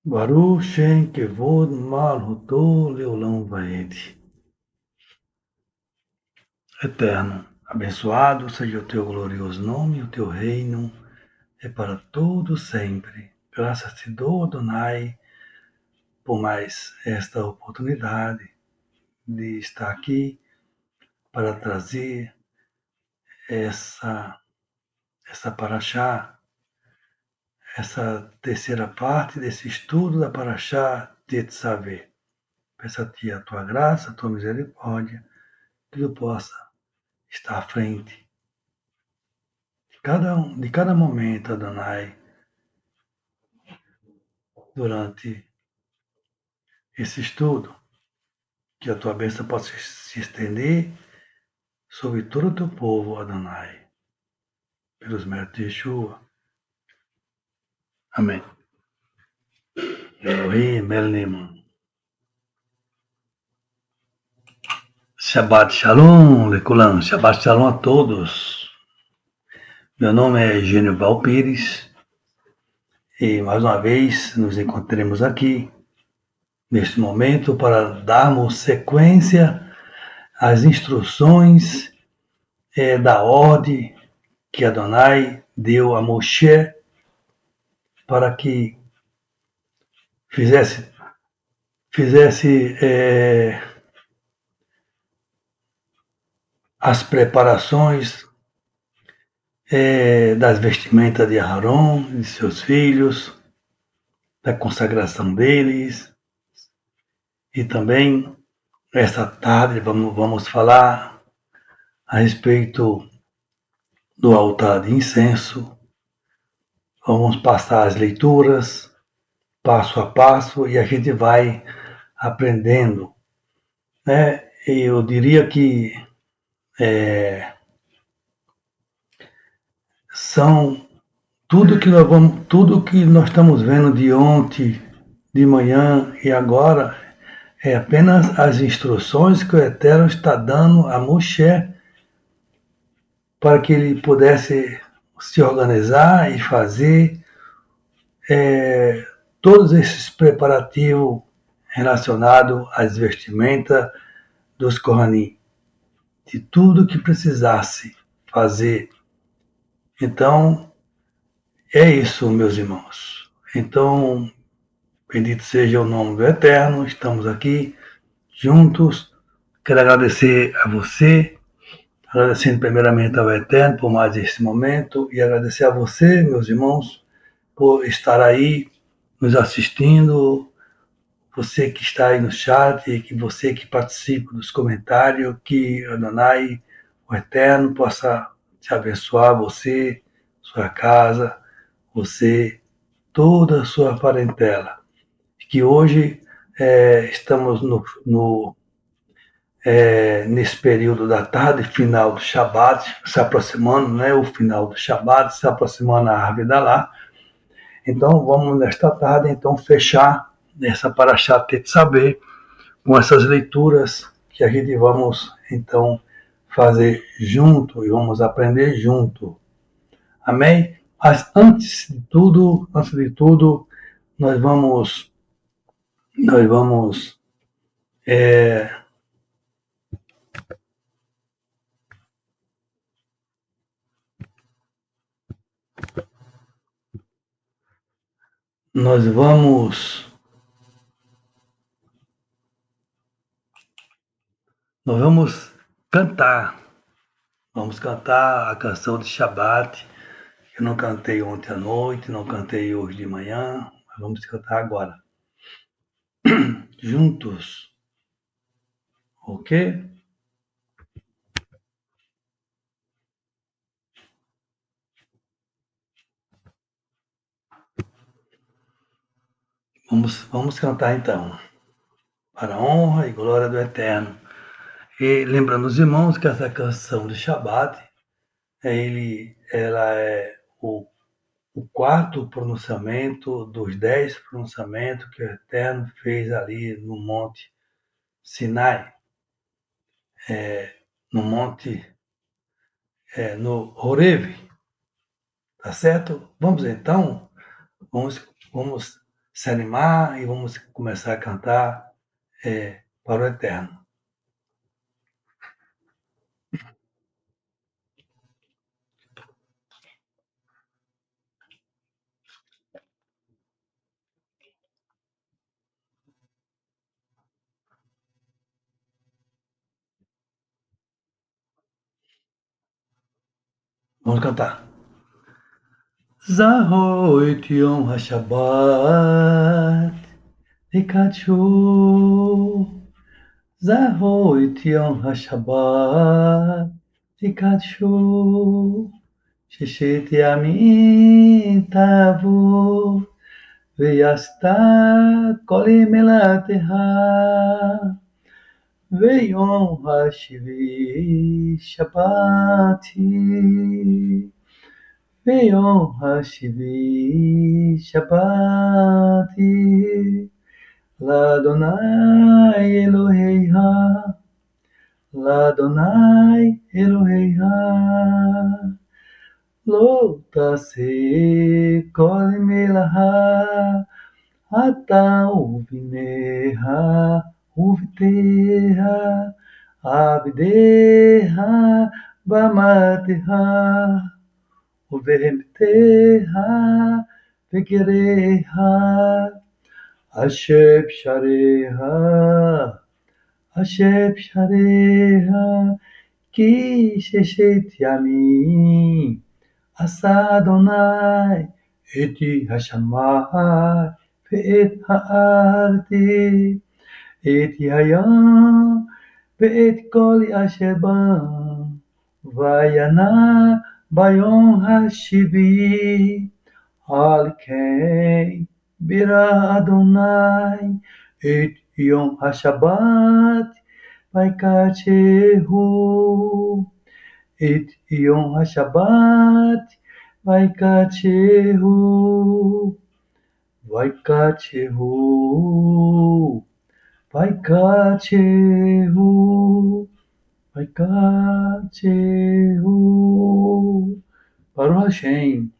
Baruch Shem Kevod Malhuto Leolam Vaed. Eterno, abençoado seja o teu glorioso nome, o teu reino é para todo sempre. Graças te dou, Adonai, por mais esta oportunidade de estar aqui para trazer essa paraxá, essa terceira parte desse estudo da paraxá Tetzaveh. Peço a ti a tua graça, a tua misericórdia, que eu possa estar à frente de cada momento, Adonai, durante esse estudo, que a tua bênção possa se estender sobre todo o teu povo, Adonai, pelos méritos de Yeshua. Amém. Elohim, Elnim. Shabbat Shalom, Lekulam. Shabbat Shalom a todos. Meu nome é Genival Pires e mais uma vez nos encontremos aqui neste momento para darmos sequência às instruções da ordem que Adonai deu a Moshe para que fizesse as preparações das vestimentas de Aharon, de seus filhos, da consagração deles, e também esta tarde vamos falar a respeito do altar de incenso. Vamos passar as leituras passo a passo e a gente vai aprendendo, né? Eu diria que são tudo que nós estamos vendo de ontem, de manhã e agora é apenas as instruções que o Eterno está dando a Moshe para que ele pudesse se organizar e fazer todos esses preparativos relacionados às vestimentas dos Kohanim, de tudo que precisasse fazer. Então, é isso, meus irmãos. Então, bendito seja o nome do Eterno, estamos aqui juntos. Quero agradecer a você, agradecendo primeiramente ao Eterno por mais esse momento e agradecer a você, meus irmãos, por estar aí nos assistindo, você que está aí no chat, que você que participa dos comentários, que Adonai, o Eterno, possa te abençoar, você, sua casa, você, toda a sua parentela. Que hoje estamos nesse período da tarde, final do Shabat, se aproximando, né, o final do Shabat, se aproximando a árvore da lá. Então, vamos nesta tarde, então, fechar essa Parashat Tetzaveh com essas leituras que a gente vamos, então, fazer junto e vamos aprender junto. Amém? Mas antes de tudo, nós vamos nós vamos nós vamos cantar. Vamos cantar a canção de Shabat. Eu não cantei ontem à noite, não cantei hoje de manhã, mas vamos cantar agora. Juntos. Ok? Vamos cantar então. Para a honra e glória do Eterno. E lembrando os irmãos que essa canção de Shabat, ela é o quarto pronunciamento dos 10 pronunciamentos que o Eterno fez ali no Monte Sinai, no Monte no Horeve, tá certo? Vamos então, vamos se animar e vamos começar a cantar para o Eterno. Vamos cantar. Zahoit Yom HaShabbat Ikachu Zahoit Yom HaShabbat Ikachu Sheshet Yamin Tavu Ve'yasta Kol Melateha Ve'yom HaShivi Shabbati Ve'yom HaShivi Shabbati L'Adonai Eloheiha L'Adonai Eloheiha Lo taseh kol melaha Ata uvineha uviteha Abdeha bamateha ובהמתיה וגריה, אשב שעריה, כי ששת ימים עשה אדוני את השמיים ואת הארץ, את הים ואת כל אשר בם, וינע ביום השביעי, על כן בירא אדוני את יום השבת ויקדשהו, את יום השבת ויקדשהו, ויקדשהו, ויקדשהו, ויקדשהו. Baruch Hashem.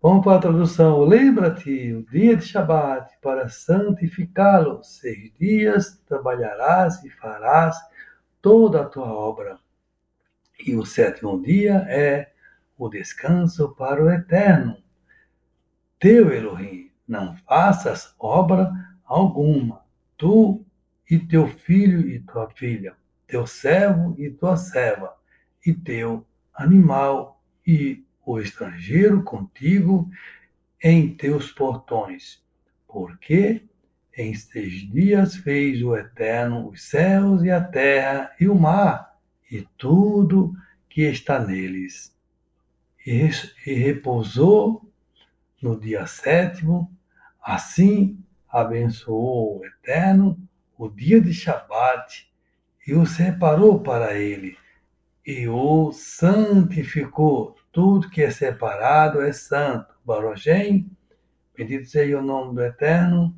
Vamos para a tradução. Lembra-te o dia de Shabat para santificá-lo. 6 dias trabalharás e farás toda a tua obra. E o 7º dia é o descanso para o Eterno, teu Elohim. Não faças obra alguma, tu e teu filho e tua filha, teu servo e tua serva, e teu animal e o estrangeiro contigo em teus portões, porque em 6 dias fez o Eterno os céus e a terra e o mar e tudo que está neles. E repousou no dia 7º, assim abençoou o Eterno o dia de Shabat e o separou para ele e o santificou. Tudo que é separado é santo. Baruch Hashem, bendito seja o nome do Eterno.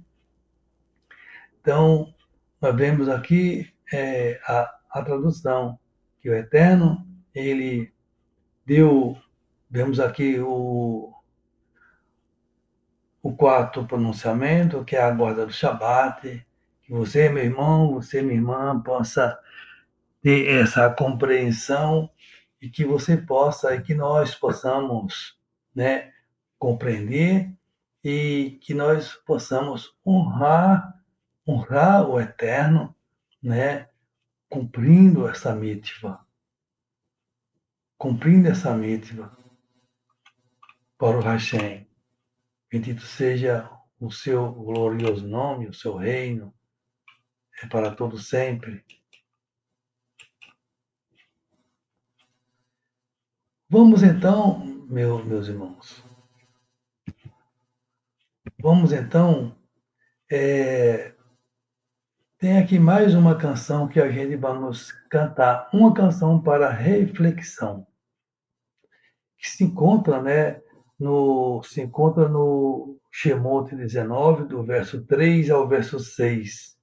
Então, nós vemos aqui a tradução, que o Eterno, ele deu, vemos aqui o quarto pronunciamento, que é a guarda do Shabat, que você, meu irmão, você, minha irmã, possa ter essa compreensão e que você possa, e que nós possamos, né, compreender e que nós possamos honrar o Eterno, né, cumprindo essa mitzvah, para o Hashem. Bendito seja o seu glorioso nome, o seu reino, é para todo sempre. Vamos então, meus irmãos, tem aqui mais uma canção que a gente vamos cantar, uma canção para reflexão, que se encontra, né, no Shemot 19, do verso 3 ao verso 6.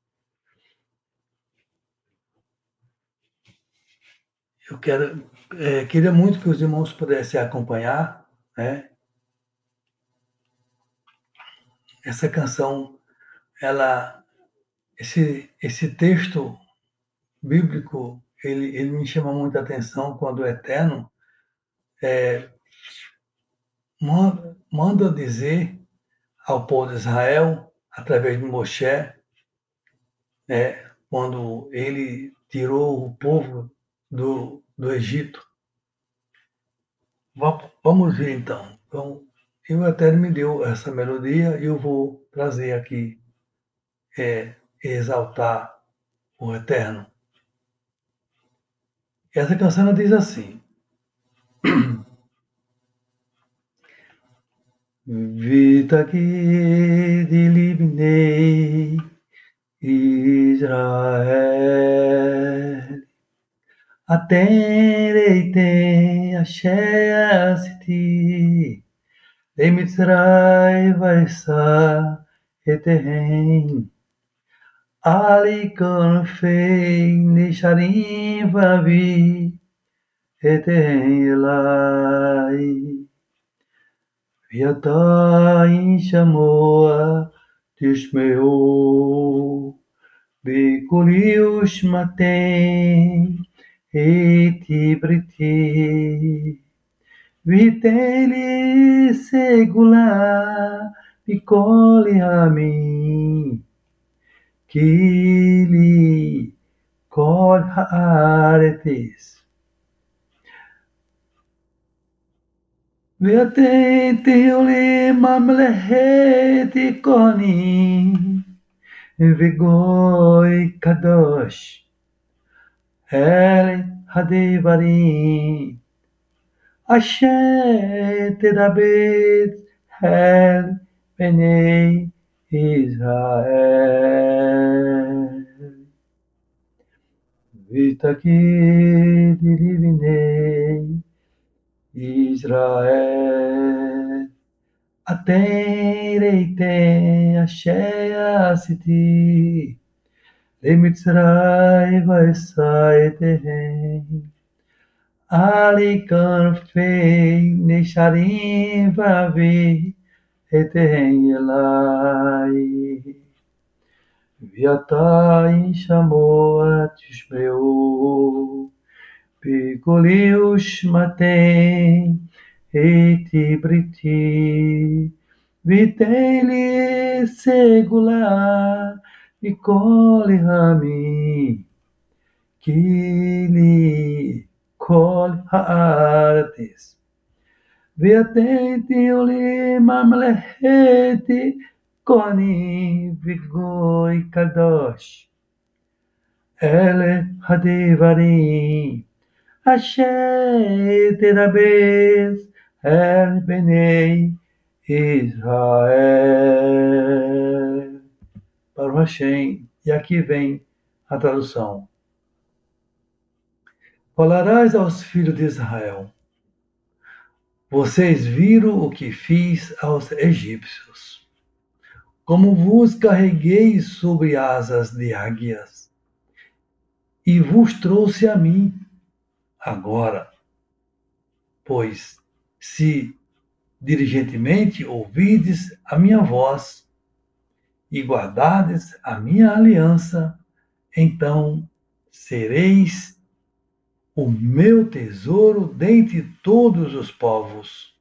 Eu queria muito que os irmãos pudessem acompanhar, né? Essa canção, esse texto bíblico, ele me chama muita atenção quando o Eterno manda dizer ao povo de Israel, através de Moshe, né, quando ele tirou o povo do Egito. Vamos ver então. Então, o Eterno me deu essa melodia e eu vou trazer aqui, exaltar o Eterno. Essa canção diz assim: Vita que dilibnei Israel Atereite Asher למצרים ואשא אתיהם עלי כנפי נשרים ואביא אתיהם אלי וידיים שמוע תשמעו בקולי ושמעתם איתי בריתי ויתן לי סגולה מכל ימי, כי לי כל הארץ. ואתם תהיו לי ממלכת כהנים וגוי קדוש, אלה הדברים אשר תדבר אל בני ישראל. ותגיד לבני ישראל, אתם ראיתם אשר עשיתי למצרים ועשיתם עלי כנפי נשרים ואביא אתן אלי וידיים שמוע תשמעו בקולי ושמעתם איתי בריתי ויתן לי סגולה מכל ימי כי לי כל הארץ ואתם תהיו לי ממלכת כהנים וגוי קדוש. אלה הדברים אשר תדבר אל בני Israel. Baruch Hashem, e aqui vem a tradução. Falarás aos filhos de Israel: Vocês viram o que fiz aos egípcios, como vos carreguei sobre asas de águias, e vos trouxe a mim. Agora, pois, se diligentemente ouvides a minha voz e guardardes a minha aliança, então sereis o meu tesouro dentre todos os povos,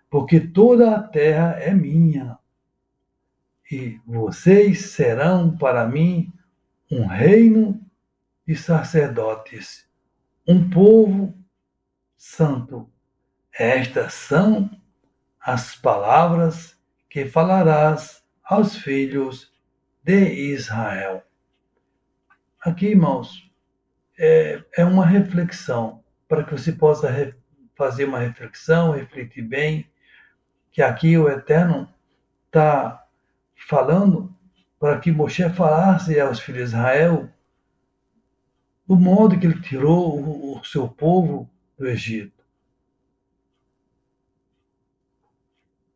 porque toda a terra é minha, e vocês serão para mim um reino de sacerdotes, um povo santo. Estas são as palavras que falarás aos filhos de Israel. Aqui, irmãos, é uma reflexão, para que você possa fazer uma reflexão, refletir bem, que aqui o Eterno está falando para que Moshe falasse aos filhos de Israel do modo que ele tirou o seu povo do Egito.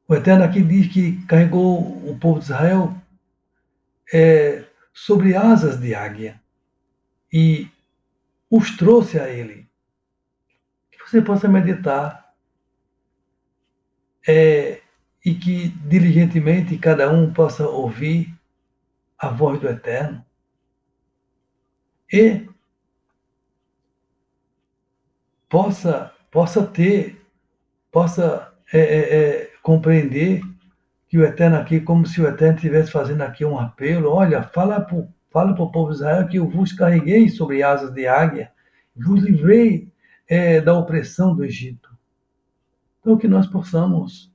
O Eterno aqui diz que carregou o povo de Israel sobre asas de águia e os trouxe a ele. você possa meditar e que diligentemente cada um possa ouvir a voz do Eterno e possa compreender que o Eterno aqui, como se o Eterno estivesse fazendo aqui um apelo, olha, fala para o povo de Israel que eu vos carreguei sobre asas de águia, vos livrei da opressão do Egito. Então que nós possamos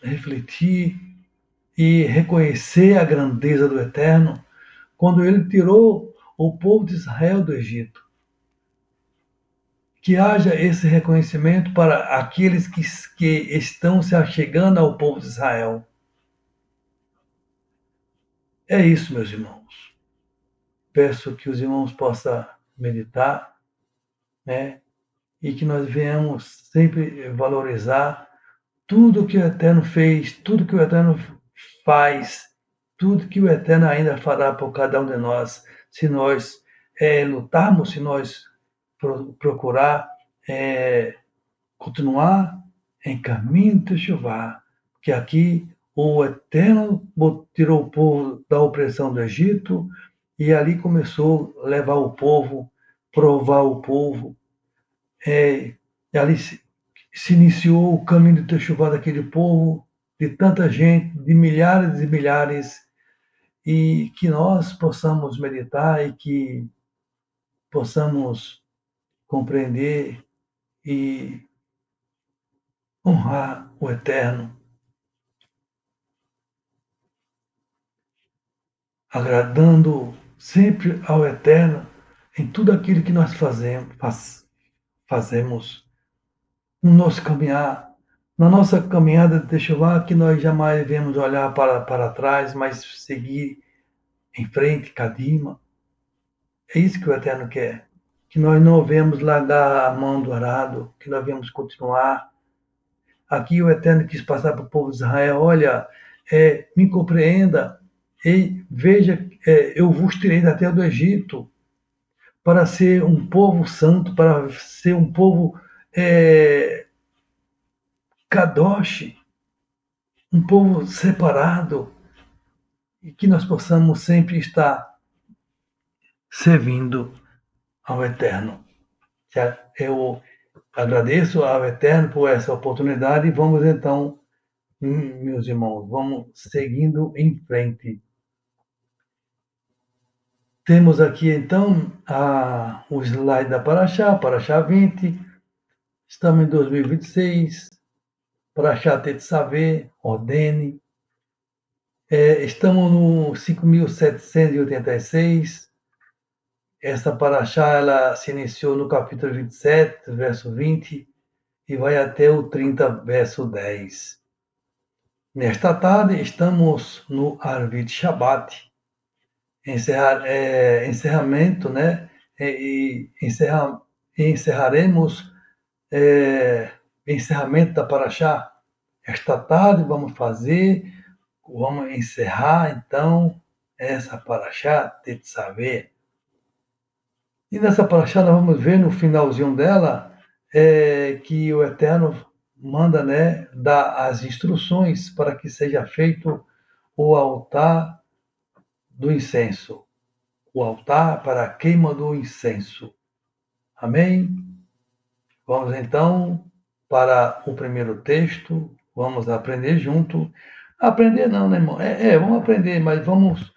refletir e reconhecer a grandeza do Eterno quando ele tirou o povo de Israel do Egito. Que haja esse reconhecimento para aqueles que estão se achegando ao povo de Israel. É isso, meus irmãos. Peço que os irmãos possam meditar, né? E que nós venhamos sempre valorizar tudo que o Eterno fez, tudo que o Eterno faz, tudo que o Eterno ainda fará por cada um de nós, se nós lutarmos, se nós procurar continuar em caminho de Jeová, que aqui o Eterno tirou o povo da opressão do Egito e ali começou a levar o povo, provar o povo. E ali se iniciou o caminho de Teshuvá daquele povo, de tanta gente, de milhares e milhares, e que nós possamos meditar e que possamos compreender e honrar o Eterno, agradando sempre ao Eterno em tudo aquilo que nós fazemos no nosso caminhar, na nossa caminhada de Teshuvá, que nós jamais devemos olhar para trás, mas seguir em frente, Kadima. É isso que o Eterno quer. Que nós não devemos largar a mão do arado, que nós devemos continuar. Aqui o Eterno quis passar para o povo de Israel, olha, me compreenda e veja, eu vos tirei da terra do Egito para ser um povo santo, para ser um povo kadosh, um povo separado, e que nós possamos sempre estar servindo ao Eterno. Eu agradeço ao Eterno por essa oportunidade e vamos então, meus irmãos, vamos seguindo em frente. Temos aqui então o slide da Parashá 20, estamos em 2026, Parashá Tetzaveh, ordene, estamos no 5.786. Essa Parashá ela se iniciou no capítulo 27, verso 20, e vai até o 30, verso 10. Nesta tarde estamos no Arvit Shabbat, encerramento, né? Encerraremos encerramento da Parashá. Esta tarde vamos encerrar então essa Parashá Tetzaveh. E nessa Parashá nós vamos ver no finalzinho dela que o Eterno manda, né, dar as instruções para que seja feito o altar do incenso, o altar para a queima do incenso. Amém? Vamos então para o primeiro texto, vamos aprender junto. Aprender não, né, irmão? Vamos aprender, mas vamos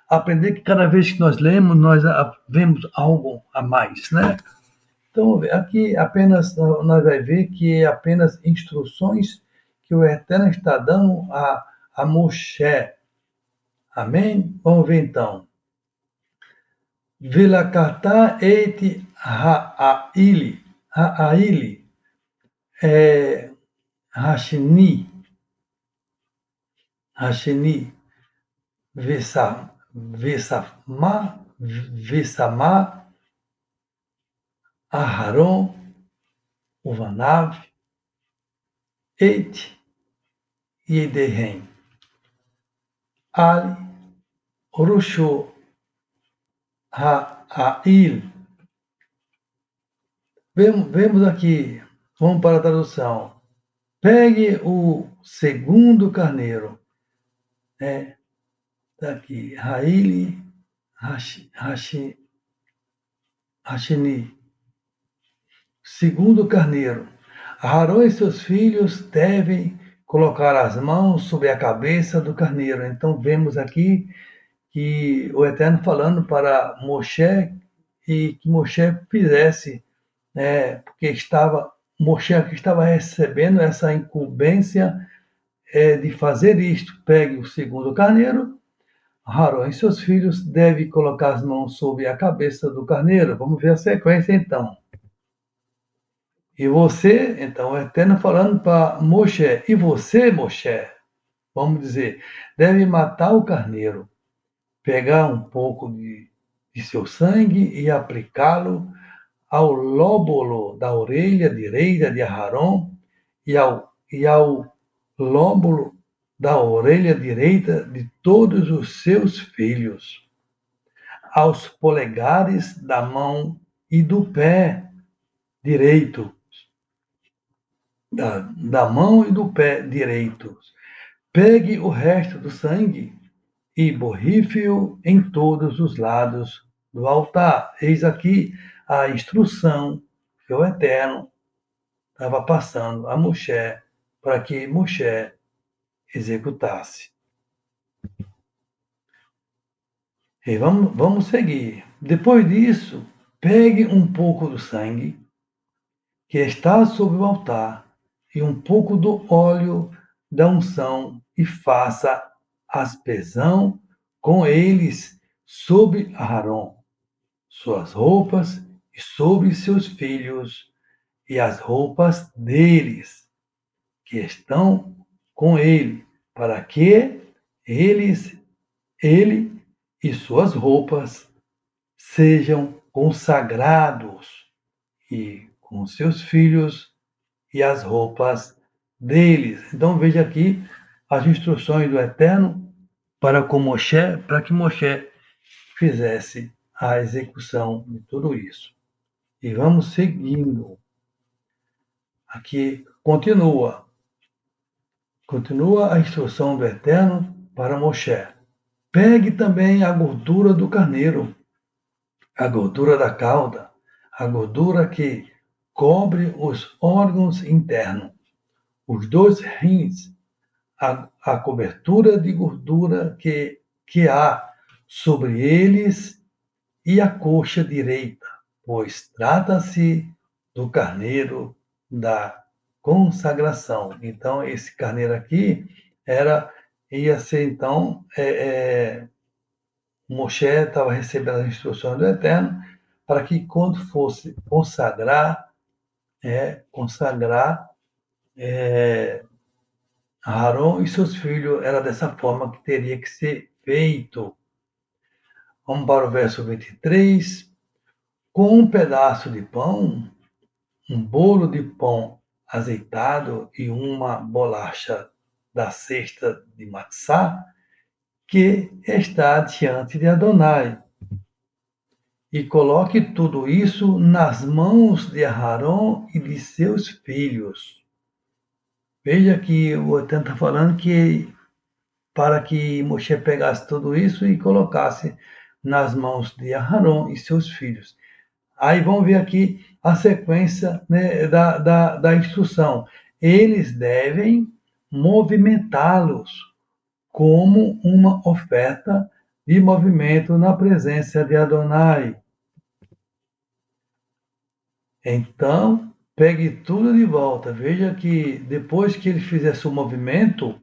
aprender que cada vez que nós lemos, nós vemos algo a mais, né? Então, aqui apenas nós vamos ver que é apenas instruções que o Eterno está dando a Moshe. Amém? Vamos ver então. Vilakata et ha'ili, Hashini, Vesama, Aharon, Uvanav, et Yedehem, Ali, Orusho, Ha'il. Vemos aqui, vamos para a tradução. Pegue o segundo carneiro. Está aqui, Ha'il, Hashini. Segundo carneiro. Arão e seus filhos devem colocar as mãos sobre a cabeça do carneiro. Então vemos aqui que o Eterno falando para Moshe e que Moshe fizesse, porque Moshe aqui estava recebendo essa incumbência de fazer isto. Pegue o segundo carneiro, Arão e seus filhos devem colocar as mãos sobre a cabeça do carneiro. Vamos ver a sequência então. E você, então, o Eterno falando para Moshe, e você, Moshe, vamos dizer, deve matar o carneiro, pegar um pouco de seu sangue e aplicá-lo ao lóbulo da orelha direita de Aharon e ao lóbulo da orelha direita de todos os seus filhos, aos polegares da mão e do pé direito, da mão e do pé direitos. Pegue o resto do sangue e borrife-o em todos os lados do altar. Eis aqui a instrução que o Eterno estava passando a Moshe para que Moshe executasse. E vamos seguir. Depois disso, pegue um pouco do sangue que está sobre o altar e um pouco do óleo da unção e faça aspersão com eles sobre Aarão, suas roupas e sobre seus filhos e as roupas deles que estão com ele, para que ele e suas roupas sejam consagrados e com seus filhos e as roupas deles. Então veja aqui as instruções do Eterno para com Moshe, para que Moshe fizesse a execução de tudo isso. E vamos seguindo. Aqui continua a instrução do Eterno para Moshe. Pegue também a gordura do carneiro, a gordura da cauda, a gordura que cobre os órgãos internos, os 2 rins, a cobertura de gordura que há sobre eles e a coxa direita, pois trata-se do carneiro da consagração. Então, esse carneiro aqui ia ser, então, Moshe estava recebendo as instruções do Eterno para que quando fosse consagrar Aarão e seus filhos, era dessa forma que teria que ser feito. Vamos para o verso 23. Com um pedaço de pão, um bolo de pão azeitado e uma bolacha da cesta de matzá, que está diante de Adonai. E coloque tudo isso nas mãos de Aarão e de seus filhos. Veja que o Eterno está falando que para que Moshe pegasse tudo isso e colocasse nas mãos de Aarão e seus filhos. Aí vamos ver aqui a sequência, né, da instrução. Eles devem movimentá-los como uma oferta de movimento na presença de Adonai. Então, pegue tudo de volta. Veja que depois que ele fizesse o movimento,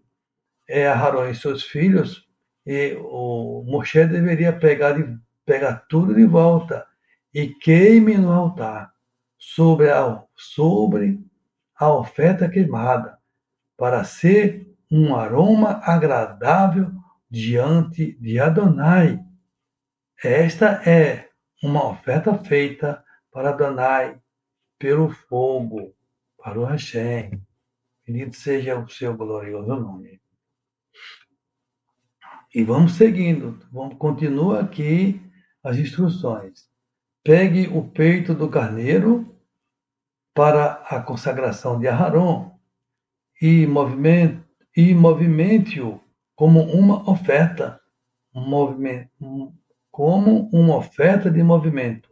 Aarão e seus filhos, e o Moshe deveria pegar tudo de volta e queime no altar sobre a oferta queimada, para ser um aroma agradável diante de Adonai. Esta é uma oferta feita para Adonai pelo fogo, para o Hashem. Bendito seja o seu glorioso nome. E vamos seguindo. Continua aqui as instruções. Pegue o peito do carneiro para a consagração de Aharon e movimente-o como uma oferta, como uma oferta de movimento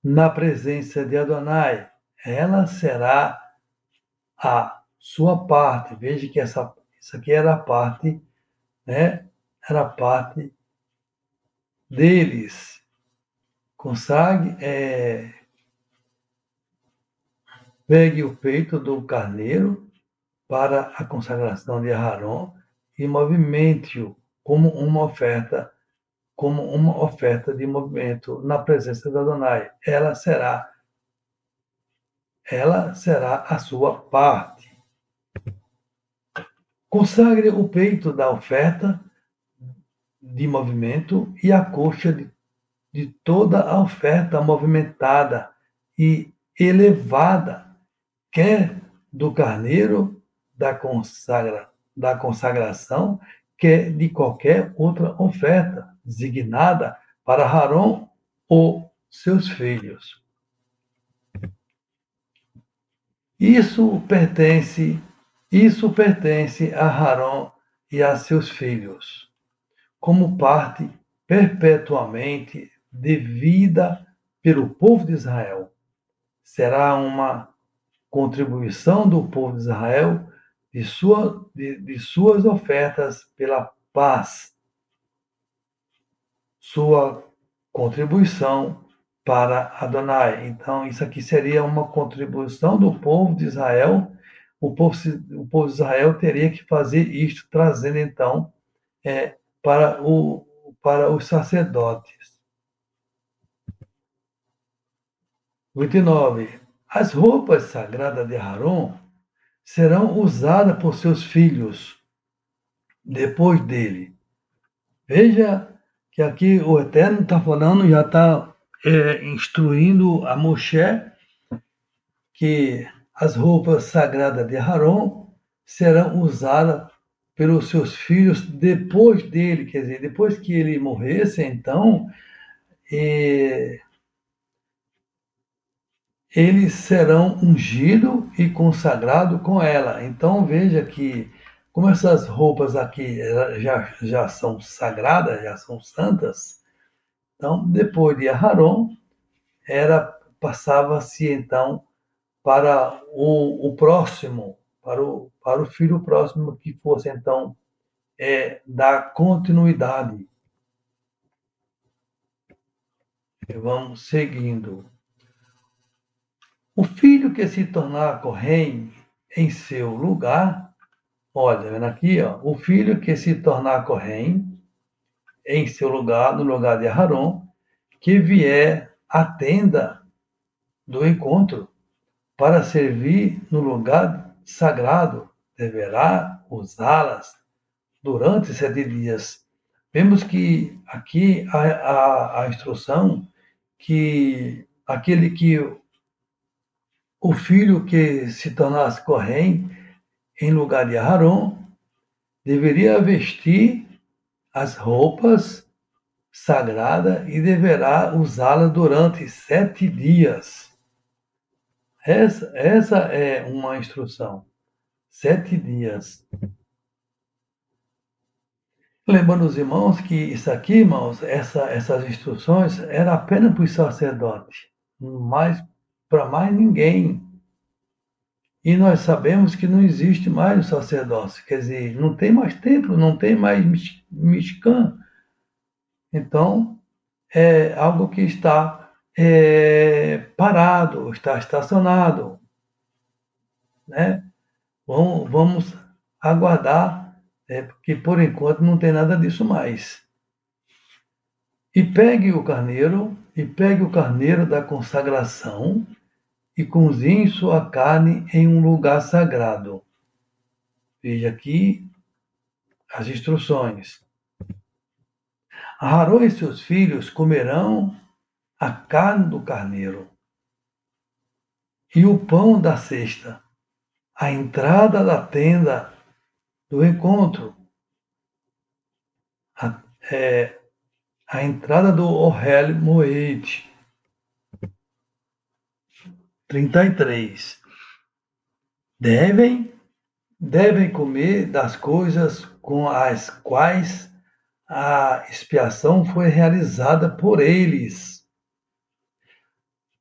na presença de Adonai. Ela será a sua parte. Veja que isso aqui era a parte, né? Era a parte deles. Consagre, pegue o peito do carneiro para a consagração de Aharon e movimente-o como uma oferta de movimento na presença de Adonai. Ela será a sua parte. Consagre o peito da oferta de movimento e a coxa de toda a oferta movimentada e elevada, quer do carneiro da consagração, quer de qualquer outra oferta designada para Aharon ou seus filhos. Isso pertence a Aharon e a seus filhos, como parte perpetuamente devida pelo povo de Israel. Será uma contribuição do povo de Israel de suas ofertas pela paz, sua contribuição para Adonai. Então, isso aqui seria uma contribuição do povo de Israel. O povo de Israel teria que fazer isto, trazendo então para os sacerdotes. 29. As roupas sagradas de Aharon serão usadas por seus filhos depois dele. Veja que aqui o Eterno está falando, já está instruindo a Moshe que as roupas sagradas de Aharon serão usadas pelos seus filhos depois dele, quer dizer, depois que ele morresse, então, eles serão ungidos e consagrados com ela. Então veja que, como essas roupas aqui já são sagradas, já são santas, então depois de Aharon, passava-se então para o próximo, para o filho próximo que fosse então dar continuidade. E vamos seguindo. O filho que se tornar Kohen em seu lugar, olha, vendo aqui, ó, o filho que se tornar Kohen em seu lugar, no lugar de Aharon, que vier à tenda do encontro para servir no lugar sagrado, deverá usá-las durante 7 dias. Vemos que aqui a instrução que aquele que o filho que se tornasse Kohen em lugar de Aharon deveria vestir as roupas sagradas e deverá usá-las durante 7 dias. Essa é uma instrução. 7 dias. Lembrando os irmãos que isso aqui, irmãos, essas instruções eram apenas para os sacerdotes, mas para mais ninguém. E nós sabemos que não existe mais o sacerdócio, quer dizer, não tem mais templo, não tem mais Mishkan. Então, é algo que está parado, está estacionado. Né? Vamos aguardar, porque por enquanto não tem nada disso mais. E pegue o carneiro da consagração e cozinhe sua carne em um lugar sagrado. Veja aqui as instruções. Aarão e seus filhos comerão a carne do carneiro e o pão da cesta, à entrada da tenda do encontro, a entrada do Ohel Moed. 33. Devem comer das coisas com as quais a expiação foi realizada por eles,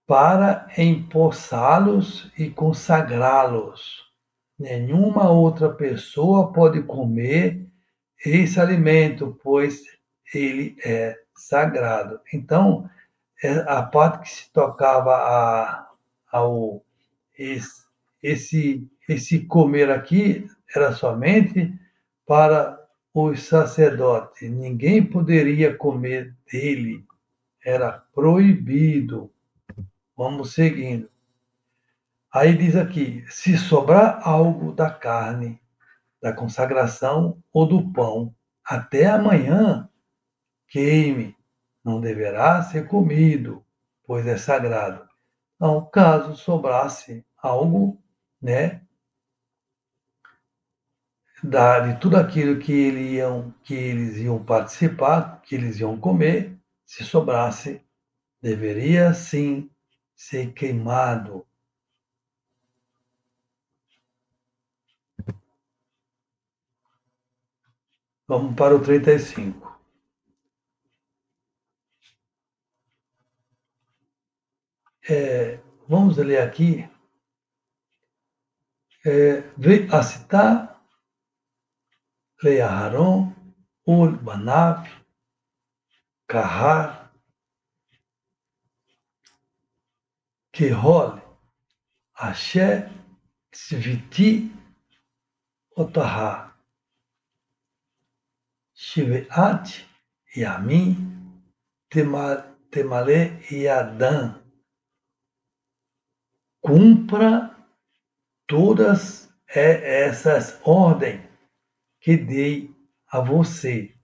para empossá-los e consagrá-los. Nenhuma outra pessoa pode comer esse alimento, pois ele é sagrado. Então, a parte que se tocava ao esse comer aqui era somente para os sacerdotes. Ninguém poderia comer dele. Era proibido. Vamos seguindo. Aí diz aqui: se sobrar algo da carne, da consagração ou do pão, até amanhã, queime, não deverá ser comido, pois é sagrado. Então, caso sobrasse algo, né, de tudo aquilo que eles iam participar, que eles iam comer, se sobrasse, deveria sim ser queimado. Vamos para o 35. Vamos ler aqui. A citar, leia Aharon, Ul, Banav, Kahar, Kehol, Asher, Sviti, Otahar, Shiveat, Yamin, Temale e Adã. Cumpra todas essas ordens que dei a você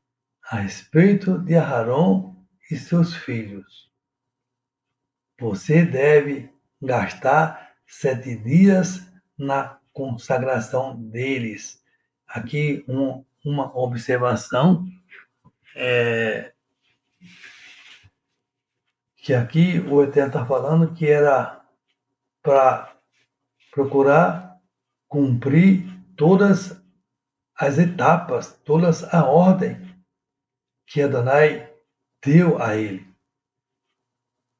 a respeito de Aharon e seus filhos. Você deve gastar 7 dias na consagração deles. Aqui uma observação, que aqui o Eterno está falando que era para procurar cumprir todas as etapas, todas a ordem que Adonai deu a ele,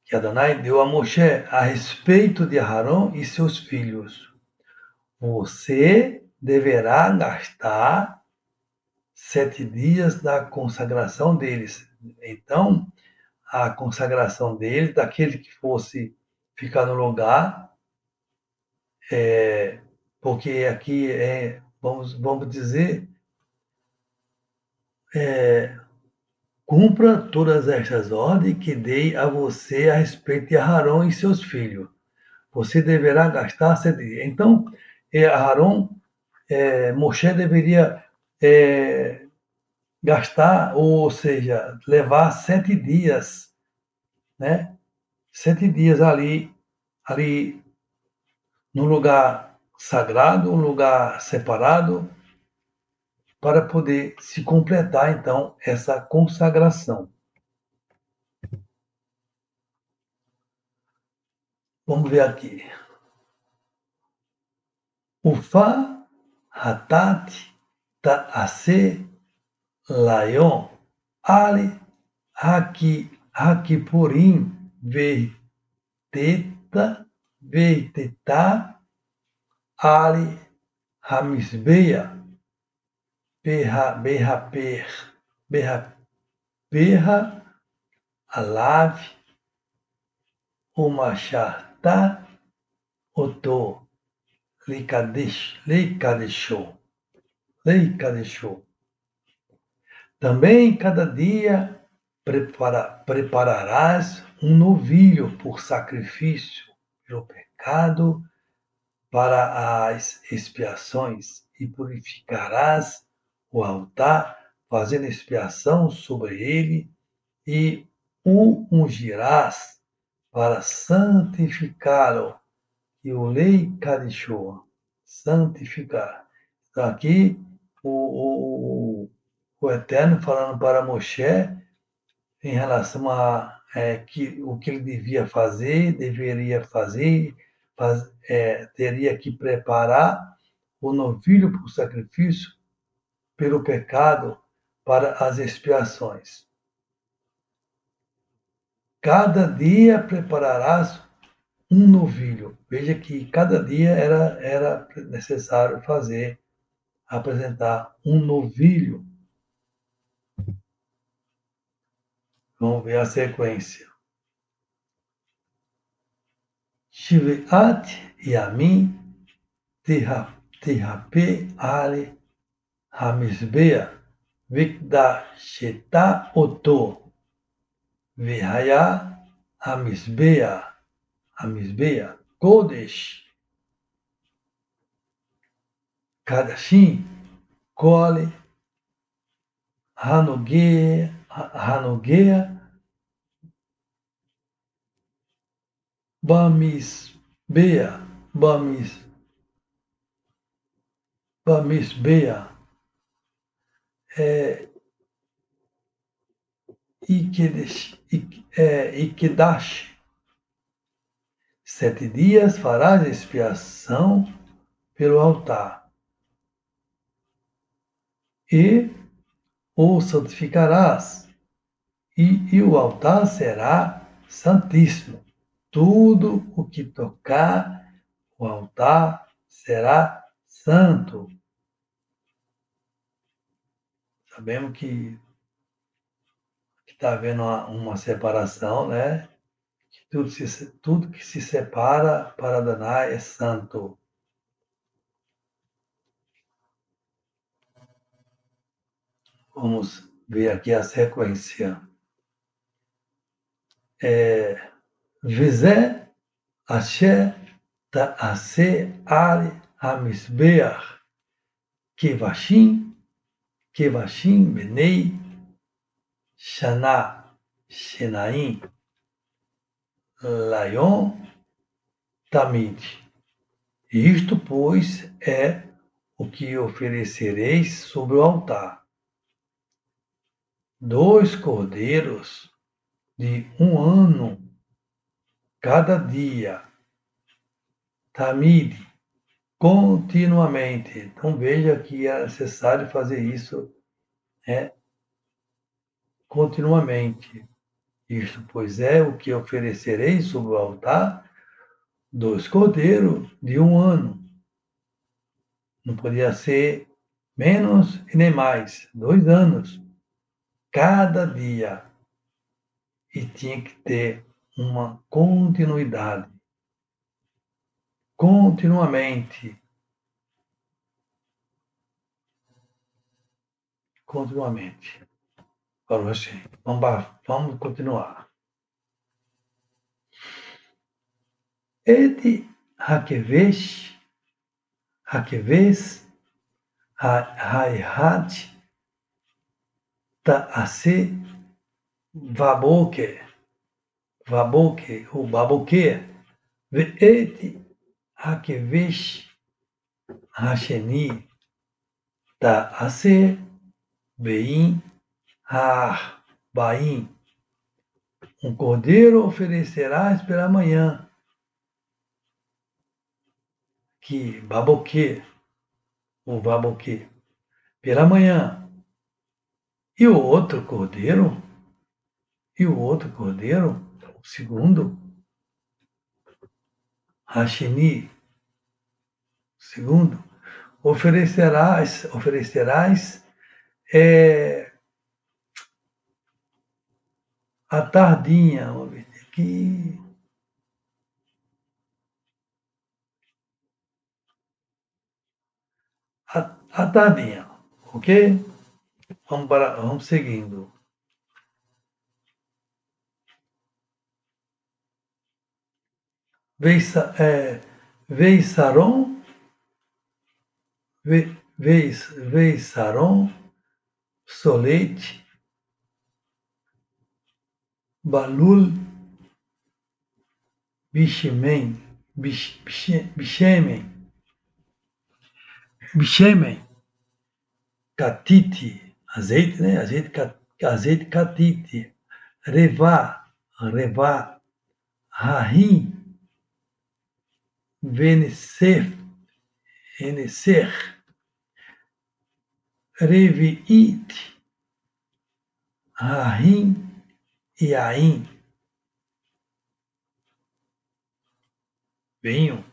que Adonai deu a Moshe a respeito de Aharon e seus filhos. Você deverá gastar 7 dias da consagração deles. Então, a consagração deles, daquele que fosse ficar no lugar, porque aqui vamos dizer, cumpra todas estas ordens que dei a você a respeito de Aharon e seus filhos. Você deverá gastar 7 dias. Então, Aharon, Moshe deveria gastar, ou seja, levar 7 dias, né? 7 dias ali no lugar sagrado, um lugar separado, para poder se completar, então, essa consagração. Vamos ver aqui. Ufa, Hatat, Ta'ase, Layon, Ali, Hakipurim, Verteta, Ali, Hamisbeia, Berra, Alav, Umacharta, Oto, Leikadeshou. Também cada dia prepararás um novilho por sacrifício pelo pecado, para as expiações, e purificarás o altar, fazendo expiação sobre ele, e o ungirás para santificá-lo. E o lei Kadishua, santificar. Então, aqui, o Eterno falando para Moshe, em relação a o que ele devia fazer, deveria fazer, teria que preparar o novilho para o sacrifício pelo pecado, para as expiações. Cada dia prepararás um novilho. Veja que cada dia era necessário apresentar um novilho. Vamos ver a sequência. Shvi'at Yamim Terrape Ale Hamizbeah Vikdasheta Oto Vihaya Hamizbeah Kodesh Kadashim Kole Hanogea Bamisbeah Ikedash. 7 dias farás expiação pelo altar e o santificarás, e o altar será santíssimo. Tudo o que tocar o altar será santo. Sabemos que está havendo uma separação, né? Que tudo que se separa para Adonai é santo. Vamos ver aqui a sequência. Vizé Asher Ta'ase Al Hamizbeach Kevashim Benei Shana Shenaim Layon Tamid. Isto, pois, é o que oferecereis sobre o altar: 2 cordeiros de 1 ano cada dia, Tamid, continuamente. Então veja que é necessário fazer isso continuamente. Isto, pois, é o que oferecerei sobre o altar: 2 cordeiros de 1 ano. Não podia ser menos e nem mais. 2 anos cada dia. E tinha que ter uma continuidade. Continuamente. Falou assim. Vamos continuar. Et Hakevesh Haihat Ta'ase Vaboke, ou Baboke, Ve'et Hakevesh Hasheni Ta'ase Bein Ha'arbaim. Um cordeiro oferecerás pela manhã, que Baboque, ou Baboque, pela manhã. E o outro cordeiro, o segundo, Hasheni, segundo, oferecerás à tardinha, vamos ver aqui, à tardinha, ok? Vamos seguindo. Veisaron, Solete, Balul, Bishemen, Catite, azeite, né? Azeite catite, Revá, Revá, Rahim, Venecer, Enecer, Reviit, Rahim e Ain. Venham,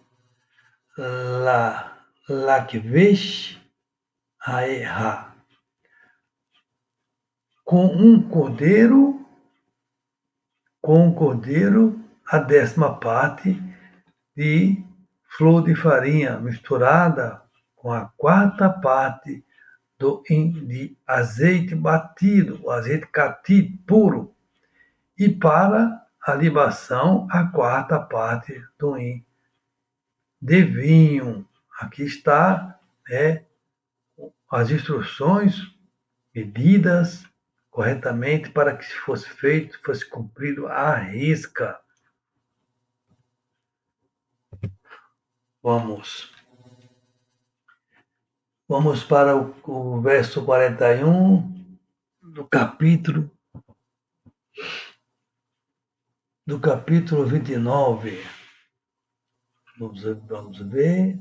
Lakvesh, Aerra. Com um cordeiro, a 10ª parte de flor de farinha misturada com a 4ª parte de azeite batido, o azeite catido puro, e para a libação a 4ª parte do hin de vinho. Aqui está, as instruções medidas corretamente para que fosse feito, fosse cumprido à risca. Vamos para o verso 41 do capítulo 29. Vamos ver.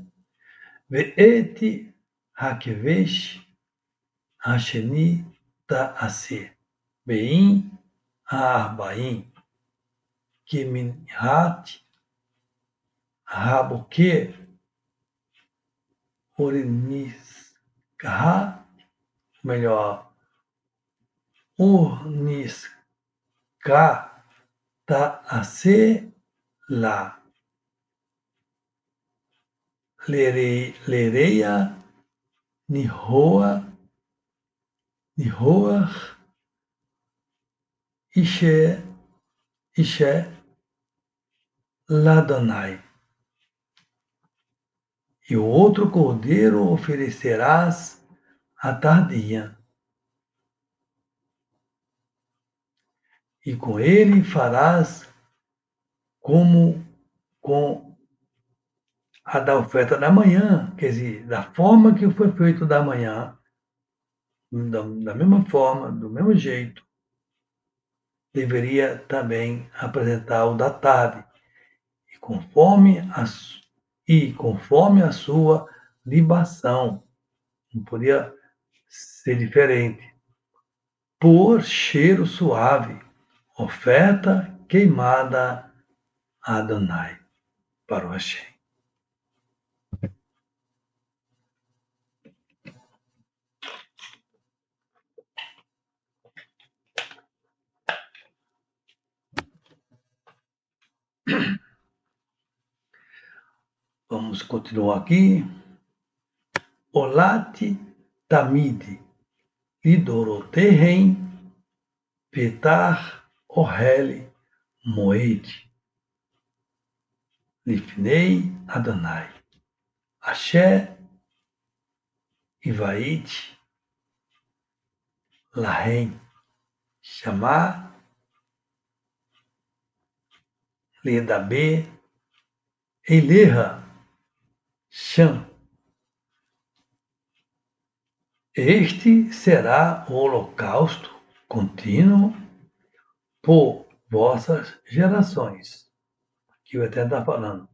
Ve'eti hakevesh hasheni ta'aseh be'im ha'arba'im kiminhat habuke orniskah, melhor, orniskah ta'aseh la lereia nihoa ishe ladonai. E o outro cordeiro oferecerás à tardinha, e com ele farás como com a da oferta da manhã, quer dizer, da forma que foi feito da manhã, da mesma forma, do mesmo jeito, deveria também apresentar o da tarde, e conforme a sua libação. Não podia ser diferente. Por cheiro suave, oferta queimada a Adonai, para o Hashem. Vamos continuar aqui. Olate Tamid, Lidorotehen, Petar Ohel Moed, Lifnei Adonai, Asher Ivait, Lahem, Chamar, Ledabe, Eleha, Sham. Este será o holocausto contínuo por vossas gerações. Aqui o Eterno está falando.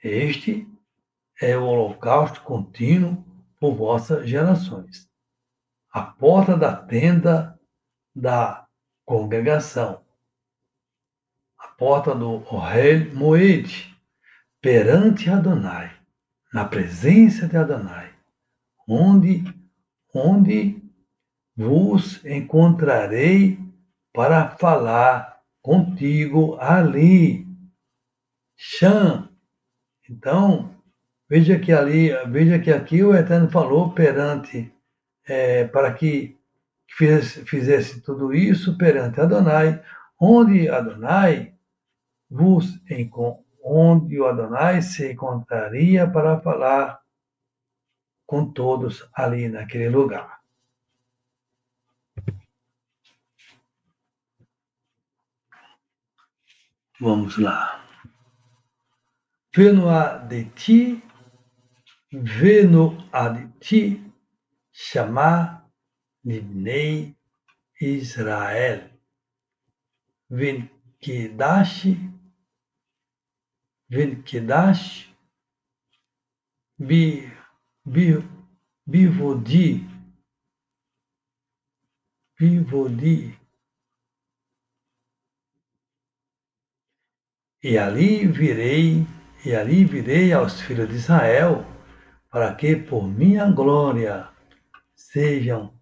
Este é o holocausto contínuo por vossas gerações. A porta da tenda da congregação. A porta do Ohel Moed, perante Adonai, na presença de Adonai, onde vos encontrarei para falar contigo ali. Sham. Então, veja que aqui o Eterno falou perante, para que fizesse tudo isso perante Adonai, onde o Adonai se encontraria para falar com todos ali naquele lugar. Vamos lá. Veno aditi, chamar Libnei Israel. Vinkidash, Bi, Bi, Bivodi, e ali virei aos filhos de Israel, para que por minha glória sejam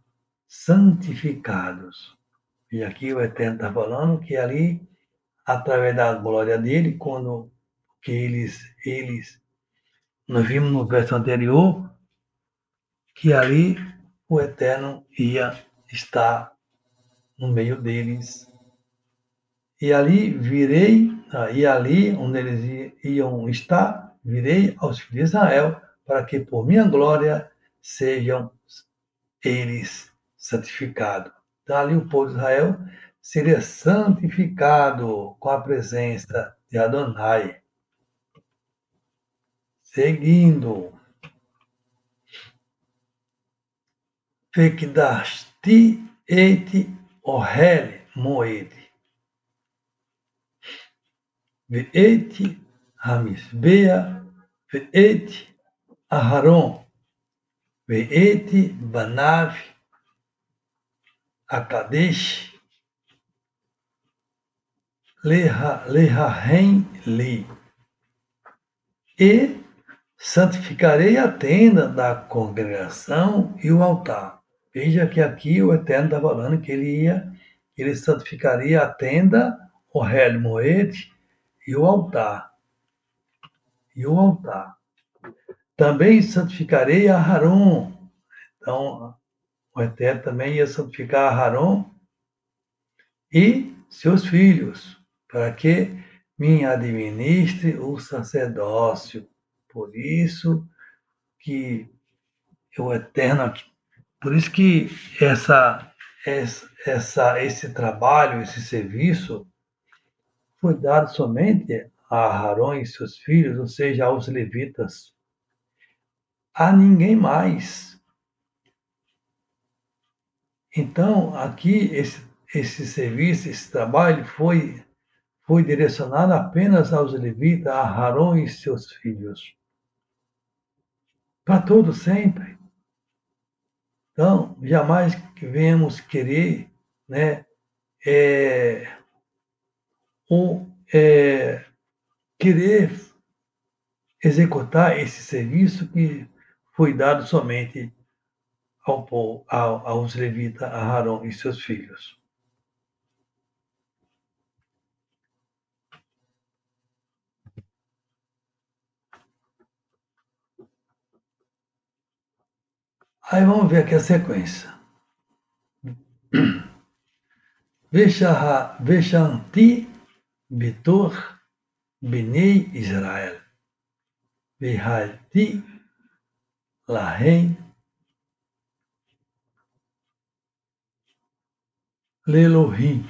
santificados. E aqui o Eterno está falando que ali, através da glória dele, quando que nós vimos no verso anterior, que ali o Eterno ia estar no meio deles. E ali onde eles iam estar, virei aos filhos de Israel, para que por minha glória sejam eles santificados. Então ali o povo de Israel seria santificado com a presença de Adonai. Seguindo, Fekdashti et Ohel Moed, Ve'et Hamisbea, Ve'et Aharon, Ve'et Banav, Akadesh, Lehahem Li. E santificarei a tenda da congregação e o altar. Veja que aqui o Eterno está falando que ele santificaria a tenda, o Hel Moed e o altar. Também santificarei a Haron. Então, o Eterno também ia santificar a Haron e seus filhos, para que me administre o sacerdócio. Por isso que o Eterno, por isso que esse trabalho, esse serviço, foi dado somente a Aarão e seus filhos, ou seja, aos levitas, a ninguém mais. Então, aqui, esse serviço, esse trabalho foi direcionado apenas aos levitas, a Aarão e seus filhos. Para todos sempre. Então, jamais venhamos querer, né, querer executar esse serviço que foi dado somente aos levitas, a Arão e seus filhos. Aí vamos ver aqui a sequência. Veshanti Bitor Bnei Israel. Vehalti Lahem Lelohim.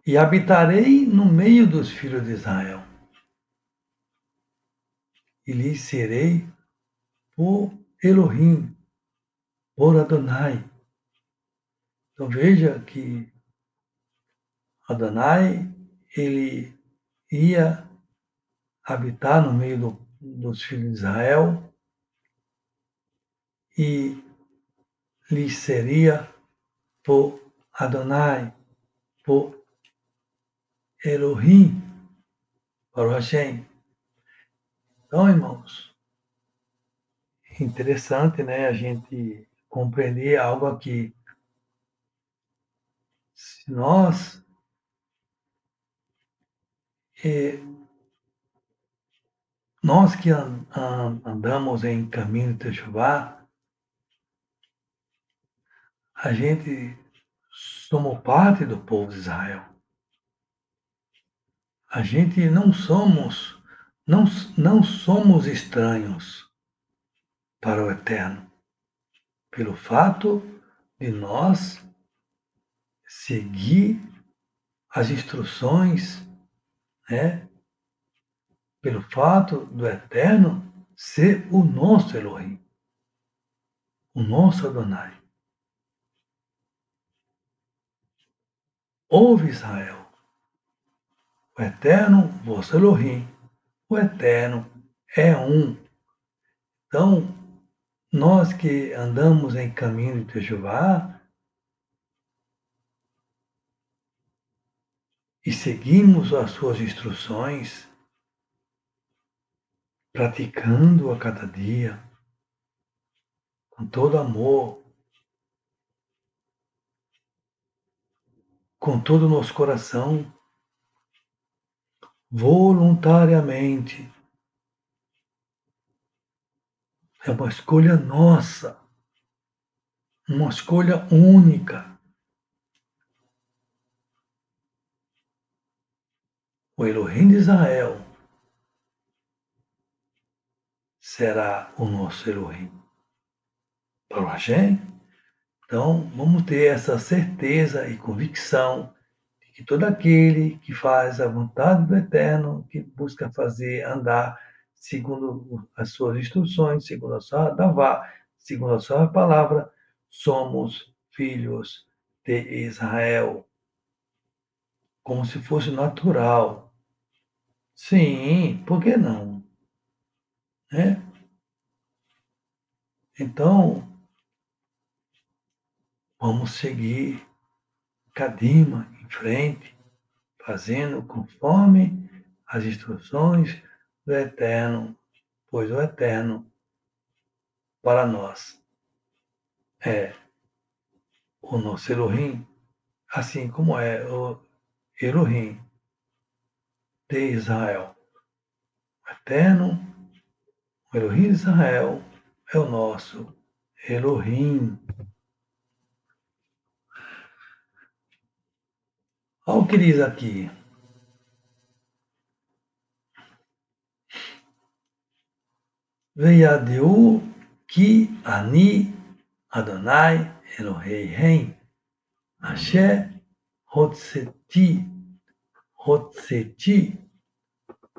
E habitarei no meio dos filhos de Israel. E lhes serei por Elohim, por Adonai. Então veja que Adonai, ele ia habitar no meio dos filhos de Israel e lhes seria por Adonai, por Elohim, por Hashem. Então, irmãos, interessante, né, a gente compreender algo aqui. Se nós que andamos em caminho de Teshuvá, a gente somos parte do povo de Israel. A gente não somos estranhos para o Eterno, pelo fato de nós seguir as instruções, né? Pelo fato do Eterno ser o nosso Elohim, o nosso Adonai. Ouve, Israel, o Eterno, vosso Elohim, o Eterno é um. Então, nós que andamos em caminho de Jeová e seguimos as suas instruções, praticando a cada dia, com todo amor, com todo o nosso coração, voluntariamente. É uma escolha nossa, uma escolha única. O Elohim de Israel será o nosso Elohim. Para o Hashem, então vamos ter essa certeza e convicção de que todo aquele que faz a vontade do Eterno, que busca fazer andar segundo as suas instruções, segundo a sua davá, segundo a sua palavra, somos filhos de Israel, como se fosse natural. Sim, por que não? Né? Então, vamos seguir cadima em frente, fazendo conforme as instruções do Eterno, pois o Eterno para nós é o nosso Elohim, assim como é o Elohim de Israel. O Eterno, o Elohim de Israel é o nosso Elohim. Olha o que diz aqui. Veiadeu ki ani Adonai Eloheihem Asher hotzeti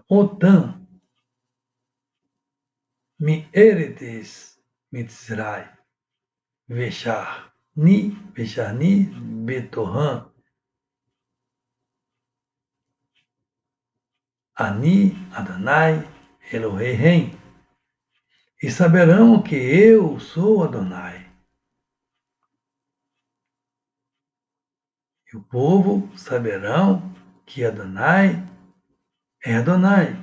otam mi eretes mitzray vecharni betohan ani Adonai Eloheihem, e saberão que eu sou Adonai. E o povo saberão que Adonai é Adonai,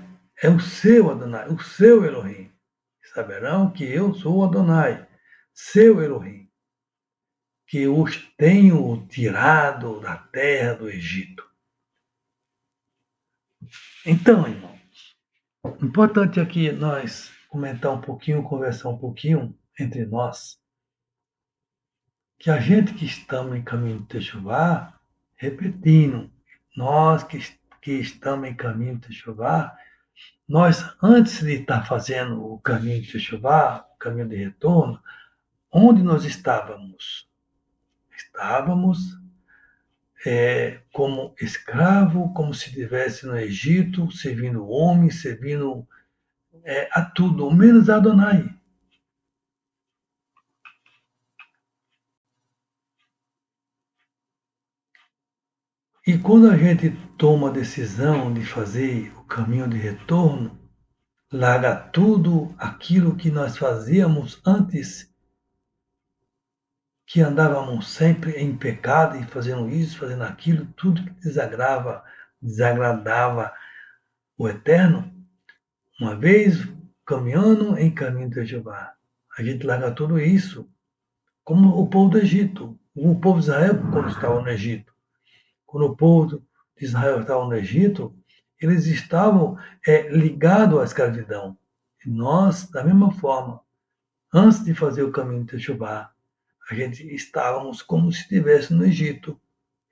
é o seu Adonai, o seu Elohim. E saberão que eu sou Adonai, seu Elohim, que os tenho tirado da terra do Egito. Então, irmão, importante aqui nós comentar um pouquinho, conversar um pouquinho entre nós, que a gente que estamos em caminho de Techuvá, repetindo, nós que estamos em caminho de Techuvá, nós, antes de estar fazendo o caminho de Techuvá, o caminho de retorno, onde nós estávamos? Estávamos como escravo, como se estivesse no Egito, servindo homens, servindo a tudo, menos a Adonai. E quando a gente toma a decisão de fazer o caminho de retorno, larga tudo aquilo que nós fazíamos antes, que andávamos sempre em pecado e fazendo isso, fazendo aquilo, tudo que desagradava o Eterno, uma vez caminhando em caminho de Jeová. A gente larga tudo isso, como o povo do Egito, o povo de Israel quando estava no Egito. Quando o povo de Israel estava no Egito, eles estavam ligados à escravidão. E nós, da mesma forma, antes de fazer o caminho de Jeová, a gente estávamos como se estivesse no Egito.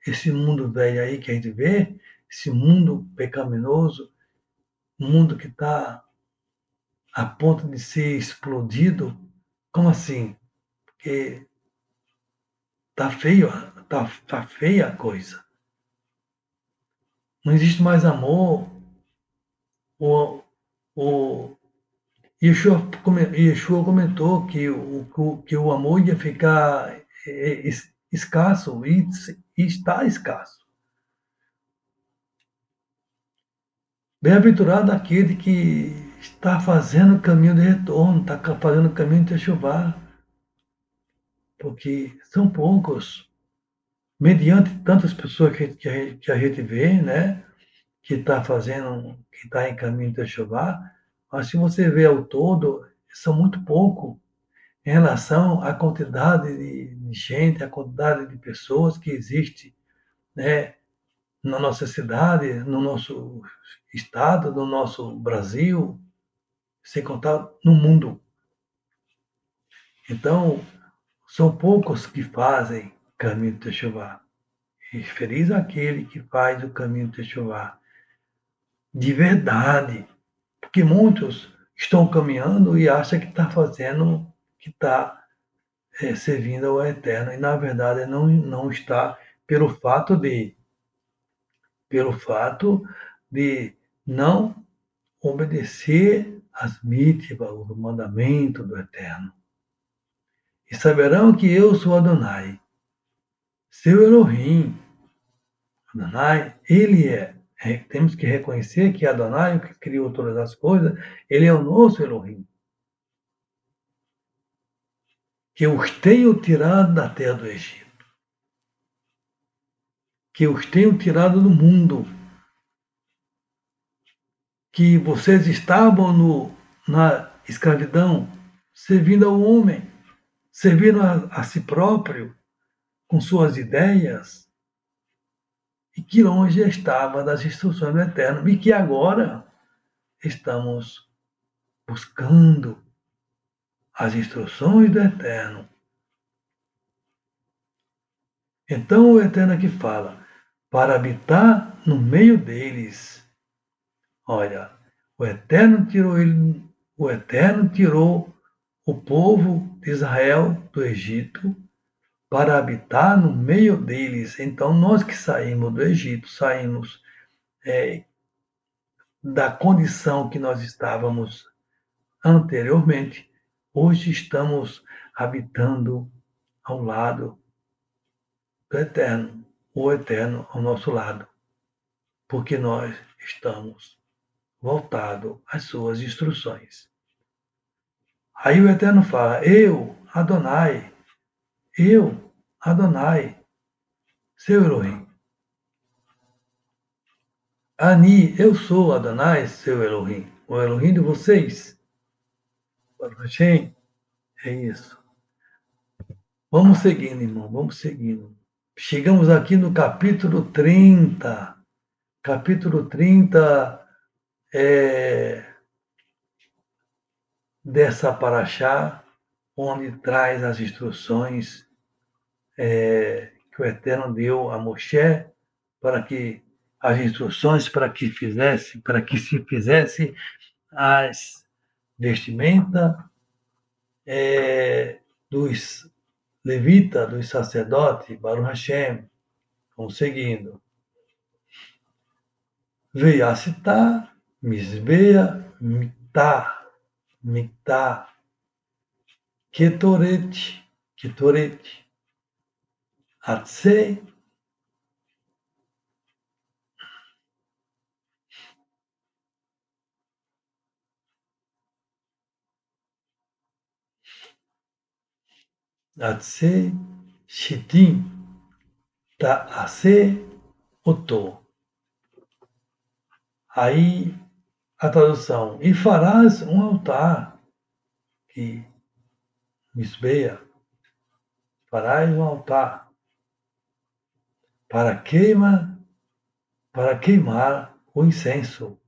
Esse mundo velho aí que a gente vê, esse mundo pecaminoso, um mundo que está a ponto de ser explodido. Como assim? Porque tá feio, tá feia a coisa. Não existe mais amor. O, o Yeshua comentou que o amor ia ficar escasso e está escasso. Bem-aventurado aquele que está fazendo o caminho de retorno, está fazendo o caminho de Techuvá, porque são poucos, mediante tantas pessoas que a gente vê, né, que está fazendo, que está em caminho de Techuvá, mas se você vê ao todo, são muito poucos em relação à quantidade de gente, à quantidade de pessoas que existe, né, na nossa cidade, no nosso estado, no nosso Brasil, sem contar no mundo. Então, são poucos que fazem caminho de Techuvá. E feliz aquele que faz o caminho de Techuvá de verdade, porque muitos estão caminhando e acham que está fazendo, que está servindo ao Eterno, e na verdade não está pelo fato de pelo fato de não obedecer às mitzvot, o mandamento do Eterno. E saberão que eu sou Adonai, seu Elohim. Adonai, ele é. Temos que reconhecer que Adonai, o que criou todas as coisas, ele é o nosso Elohim. Que eu os tenho tirado da terra do Egito. Que eu os tenho tirado do mundo. Que vocês estavam na escravidão, servindo ao homem, servindo a si próprio, com suas ideias, e que longe estava das instruções do Eterno, e que agora estamos buscando as instruções do Eterno. Então o Eterno aqui fala, para habitar no meio deles. Olha, o Eterno tirou o povo de Israel do Egito para habitar no meio deles. Então nós que saímos do Egito, saímos da condição que nós estávamos anteriormente, hoje estamos habitando ao lado do Eterno, o Eterno ao nosso lado, porque nós estamos voltados às suas instruções. Aí o Eterno fala: eu, Adonai, seu Elohim. Ani, eu sou Adonai, seu Elohim, o Elohim de vocês. Baruch Hashem, é isso. Vamos seguindo, irmão, vamos seguindo. Chegamos aqui no capítulo 30. Capítulo 30 dessa paraxá, onde traz as instruções que o Eterno deu a Moshe para que as instruções para que se fizesse as vestimentas dos levitas, dos sacerdotes, Baruch Hashem, vamos seguindo. Veiacitá, Misbeia, Mitá, Ketoret, Atsei, Shitim, Taase, Otô. Aí a tradução, e farás um altar, que Misbeia, farás um altar para queimar o incenso,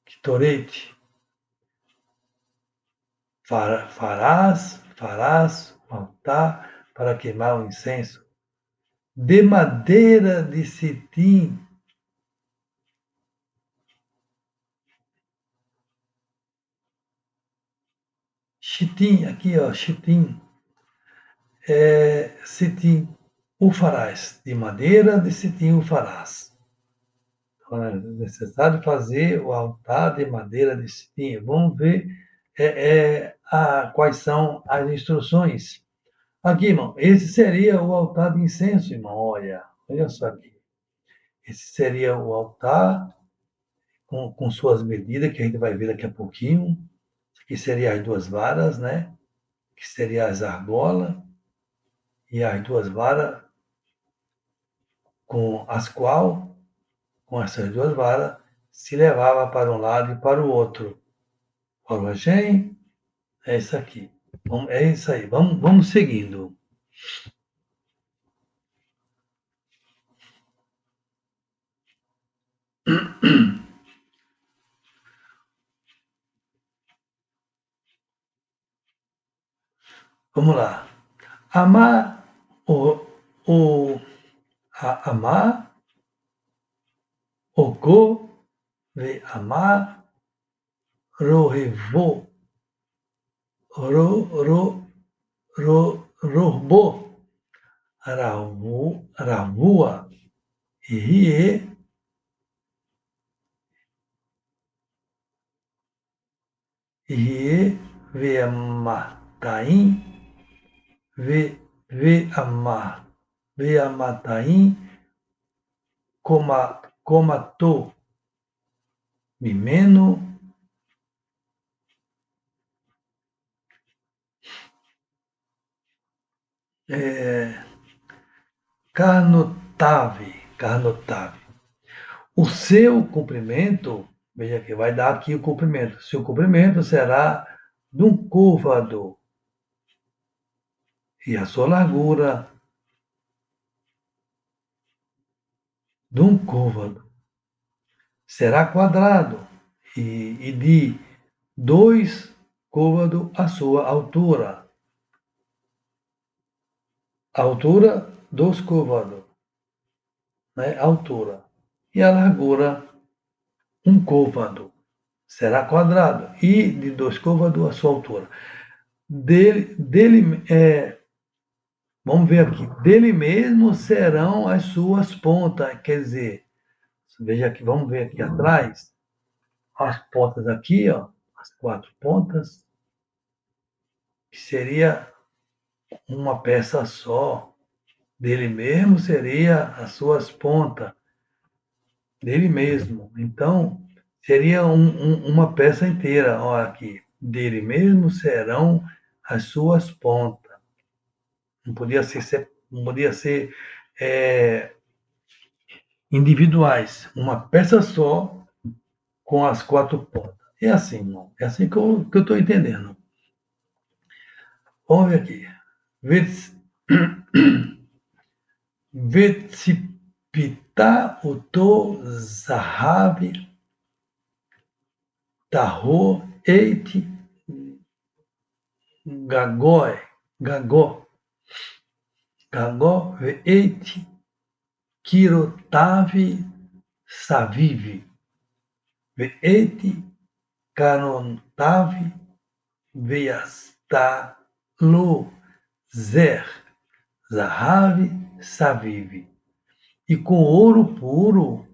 Ketoret. Farás um altar para queimar o incenso de madeira de cetim. Chitim, aqui ó, chitim, cetim, o farás, de madeira de cetim o farás. Então, é necessário fazer o altar de madeira de cetim. Vamos ver quais são as instruções. Aqui, irmão, esse seria o altar de incenso, irmão, olha só aqui. Esse seria o altar com suas medidas, que a gente vai ver daqui a pouquinho. Isso aqui seria as duas varas, né? Que seria as argolas. E as duas varas com essas duas varas, se levava para um lado e para o outro. Falou, gente, é isso aqui. É isso aí. Vamos seguindo. Vamos lá. Amar o amar o go ve amar rohevô ro rohbo ravua rie veamataim veamataim comatô mimeno carnotave. O seu comprimento, veja que vai dar aqui o comprimento. Seu comprimento será de um côvado e a sua largura de um côvado será quadrado e de 2 côvados a sua altura. A altura dos côvados, né? Altura. E a largura, um côvado, será quadrado e de 2 côvados a sua altura. Vamos ver aqui. Dele mesmo serão as suas pontas. Quer dizer, veja aqui, vamos ver aqui atrás. As pontas aqui, ó, as 4 pontas, que seria uma peça só. Dele mesmo seria as suas pontas. Dele mesmo. Então, seria uma peça inteira. Olha aqui. Dele mesmo serão as suas pontas. Não podia ser individuais, uma peça só com as 4 pontas. É assim, irmão. É assim que eu estou entendendo. Vamos ver aqui. Vetsipita uto zahavi taho eiti gagó eiti kirotavi savivi eiti canontavi veiastalo zer zahavi savivi. E com ouro puro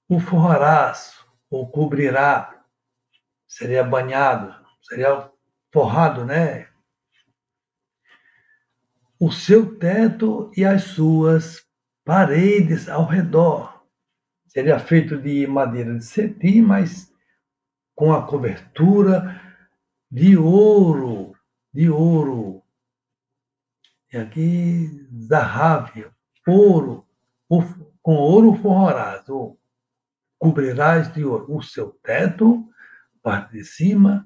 o forrarás, ou cobrirá, seria banhado, seria forrado, né? O seu teto e as suas paredes ao redor. Seria feito de madeira de cetim, mas com a cobertura de ouro, de ouro. E aqui, zahav, ouro, com ouro forrarás, ou cobrirás de ouro o seu teto, parte de cima,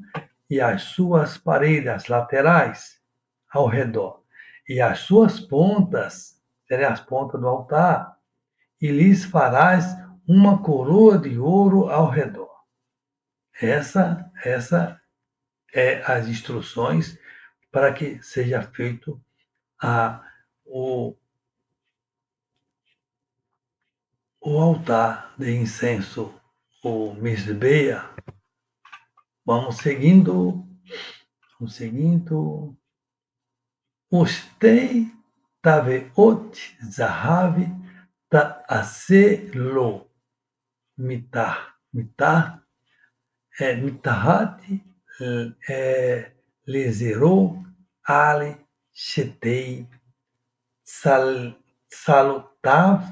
e as suas paredes, as laterais, ao redor. E as suas pontas, serão as pontas do altar, e lhes farás uma coroa de ouro ao redor. Essa é as instruções para que seja feito o altar de incenso, o Mizbeah. Vamos seguindo. Ustei taveot zahav ta'ase lo mitah mitahat lezero ale shetei salutav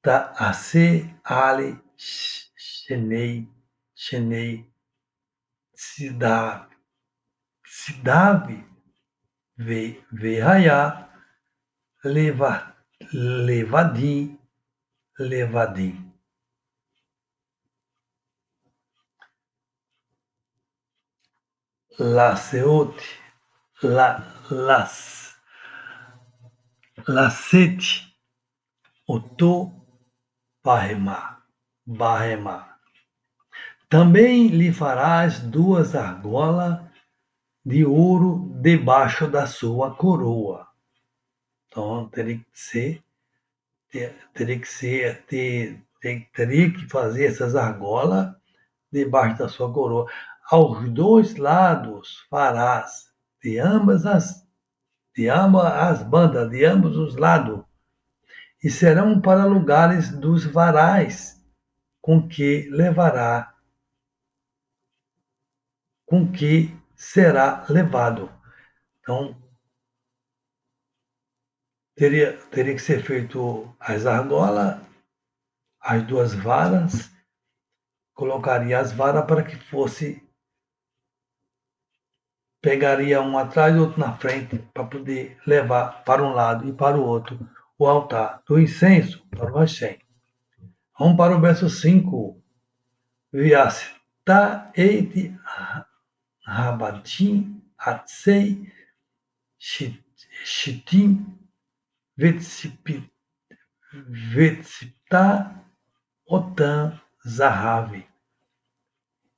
Ta'ase Ali Shenei Sidav Ve'haya Levadim. Laseot, Lacete, Oto, Barrema. Também lhe farás 2 argolas de ouro debaixo da sua coroa. Então, teria que fazer essas argolas debaixo da sua coroa. Aos 2 lados farás de ambas as bandas, de ambos os lados, e serão para lugares dos varais com que será levado. Então, teria que ser feito as argolas, as 2 varas, colocaria as varas para que pegaria um atrás e outro na frente, para poder levar para um lado e para o outro o altar do incenso para o Hashem. Vamos para o verso 5. Viasta eiti rabatim atzei shitim vetsipta otam zahavi.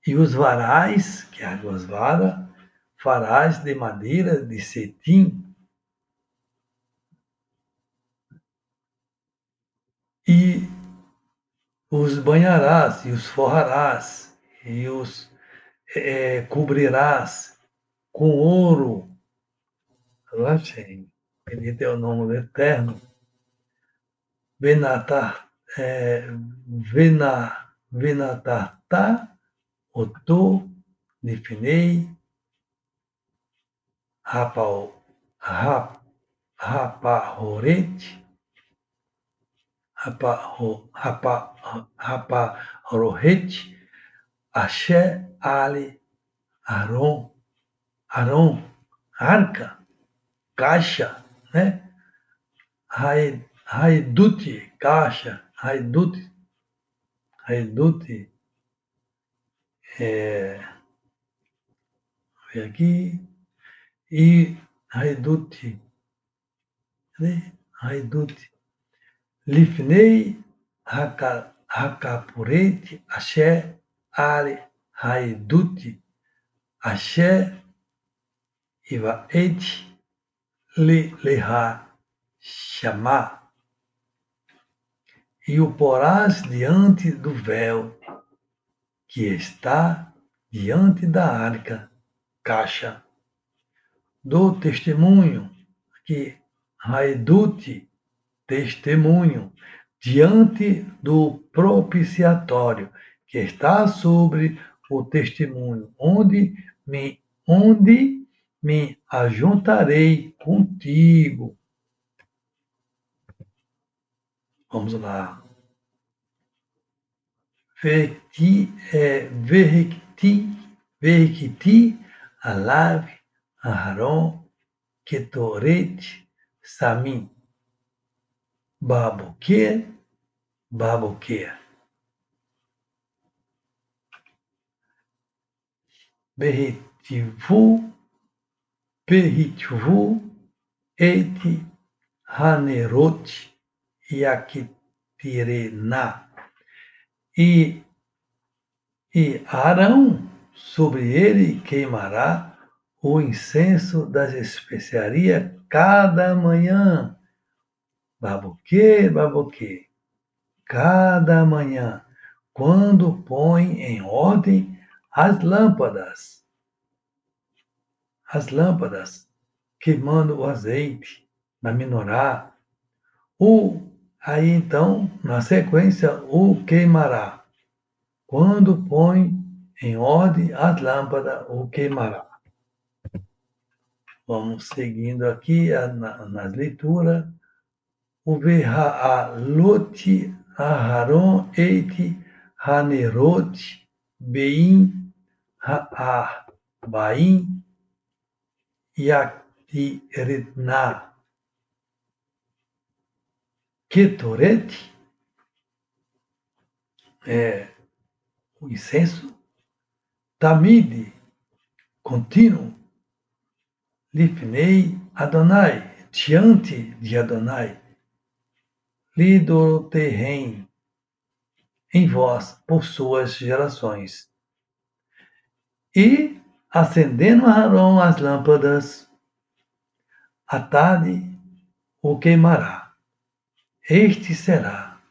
E os varais, que é as 2 varas, farás de madeira de cetim, e os banharás, e os forrarás, e os cobrirás com ouro. Bendito é o nome do Eterno. Venatartá, Oto, Nifinei, Raparoret, Axé, Ali, Aron, arca, caixa, né? Haidute, caixa, Haidute, aqui, e Haidute, né? Haidute, Lifnei, Hakapuret, Axé, Ali, Haidute, Axé, Ivaet, Leha, chamar, e o porás diante do véu que está diante da arca, caixa do testemunho, que Haedute, testemunho, diante do propiciatório, que está sobre o testemunho, onde me ajuntarei contigo. Vamos lá. Verikti alav Aharon ketoret samim baboquer. Beritivu et hanerot yakitirena. E Arão, sobre ele queimará o incenso das especiarias cada manhã. Baboquê, cada manhã, quando põe em ordem as lâmpadas, queimando o azeite na menorá. Aí então, na sequência, o queimará. Quando põe em ordem as lâmpadas, o queimará. Vamos seguindo aqui nas leituras. O Verhaalot Aharon et Hanerot Bein Bain Yaktiretna Ketoret, o incenso, Tamid, contínuo, Lifnei Adonai, diante de Adonai, Lidoterren, em vós, por suas gerações. E, acendendo Aarão as lâmpadas, à tarde o queimará. Este será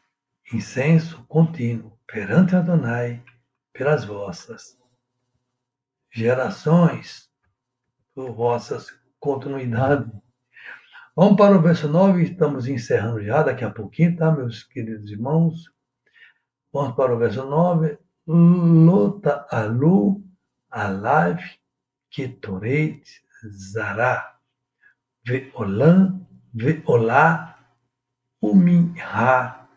incenso contínuo perante Adonai pelas vossas gerações, por vossas continuidades. Vamos para o verso 9, estamos encerrando já daqui a pouquinho, tá, meus queridos irmãos? Vamos para o verso 9. Lota alu alav ketoret zará veolam veolá uminha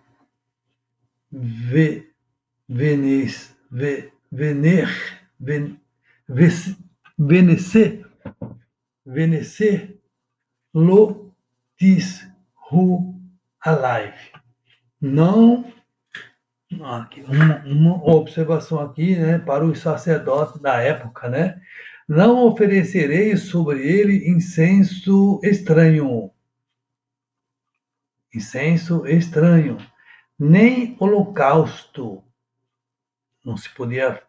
venecer lo tis hu alive. Não, aqui, uma observação aqui, né, para os sacerdotes da época, né? Não oferecerei sobre ele incenso estranho, nem holocausto. Não se podia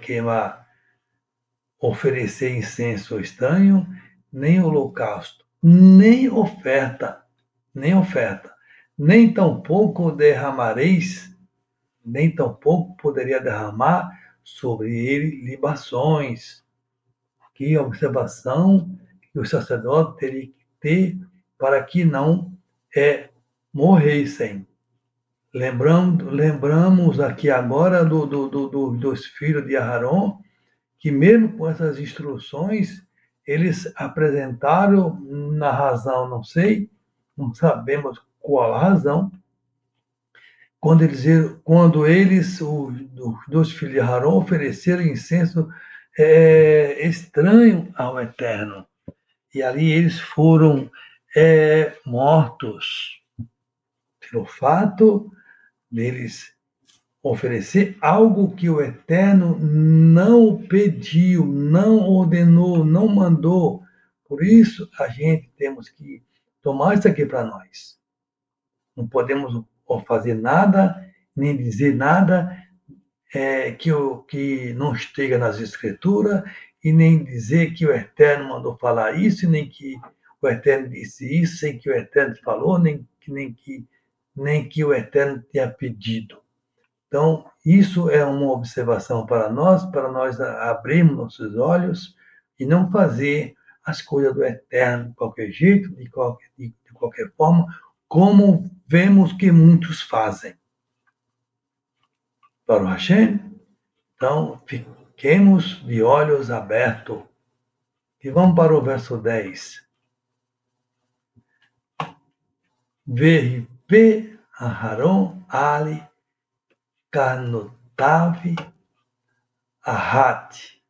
queimar, oferecer incenso estranho, nem holocausto, nem oferta, nem tampouco derramareis, nem tampouco poderia derramar sobre ele libações. Aqui a observação que o sacerdote teria que ter para que não morressem. Lembramos aqui agora dos filhos de Aarão, que mesmo com essas instruções, eles apresentaram na razão, não sabemos qual a razão, quando eles, os dois filhos de Aarão, ofereceram incenso estranho ao Eterno. E ali eles foram mortos pelo fato deles oferecer algo que o Eterno não pediu, não ordenou, não mandou. Por isso, a gente temos que tomar isso aqui para nós. Não podemos fazer nada, nem dizer nada que não esteja nas Escrituras, e nem dizer que o Eterno mandou falar isso, nem que o Eterno disse isso, sem que o Eterno falou, nem que o Eterno tenha pedido. Então, isso é uma observação para nós abrirmos nossos olhos e não fazer as coisas do Eterno de qualquer jeito, de qualquer forma, como vemos que muitos fazem. Para o Hashem, então, fiquemos de olhos abertos. E vamos para o verso 10. Verripe Aharon ali Karnotav Ahat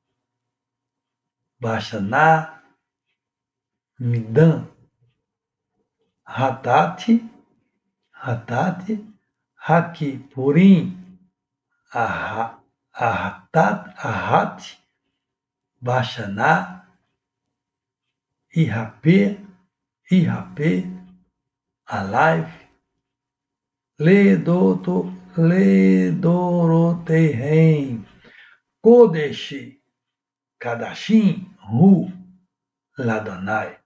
Bashaná Midan Hatati Hakipurim Ahat Bashaná Ihapé Alive Ledoroteihem Kodesh Kadashim Hu Ladonai.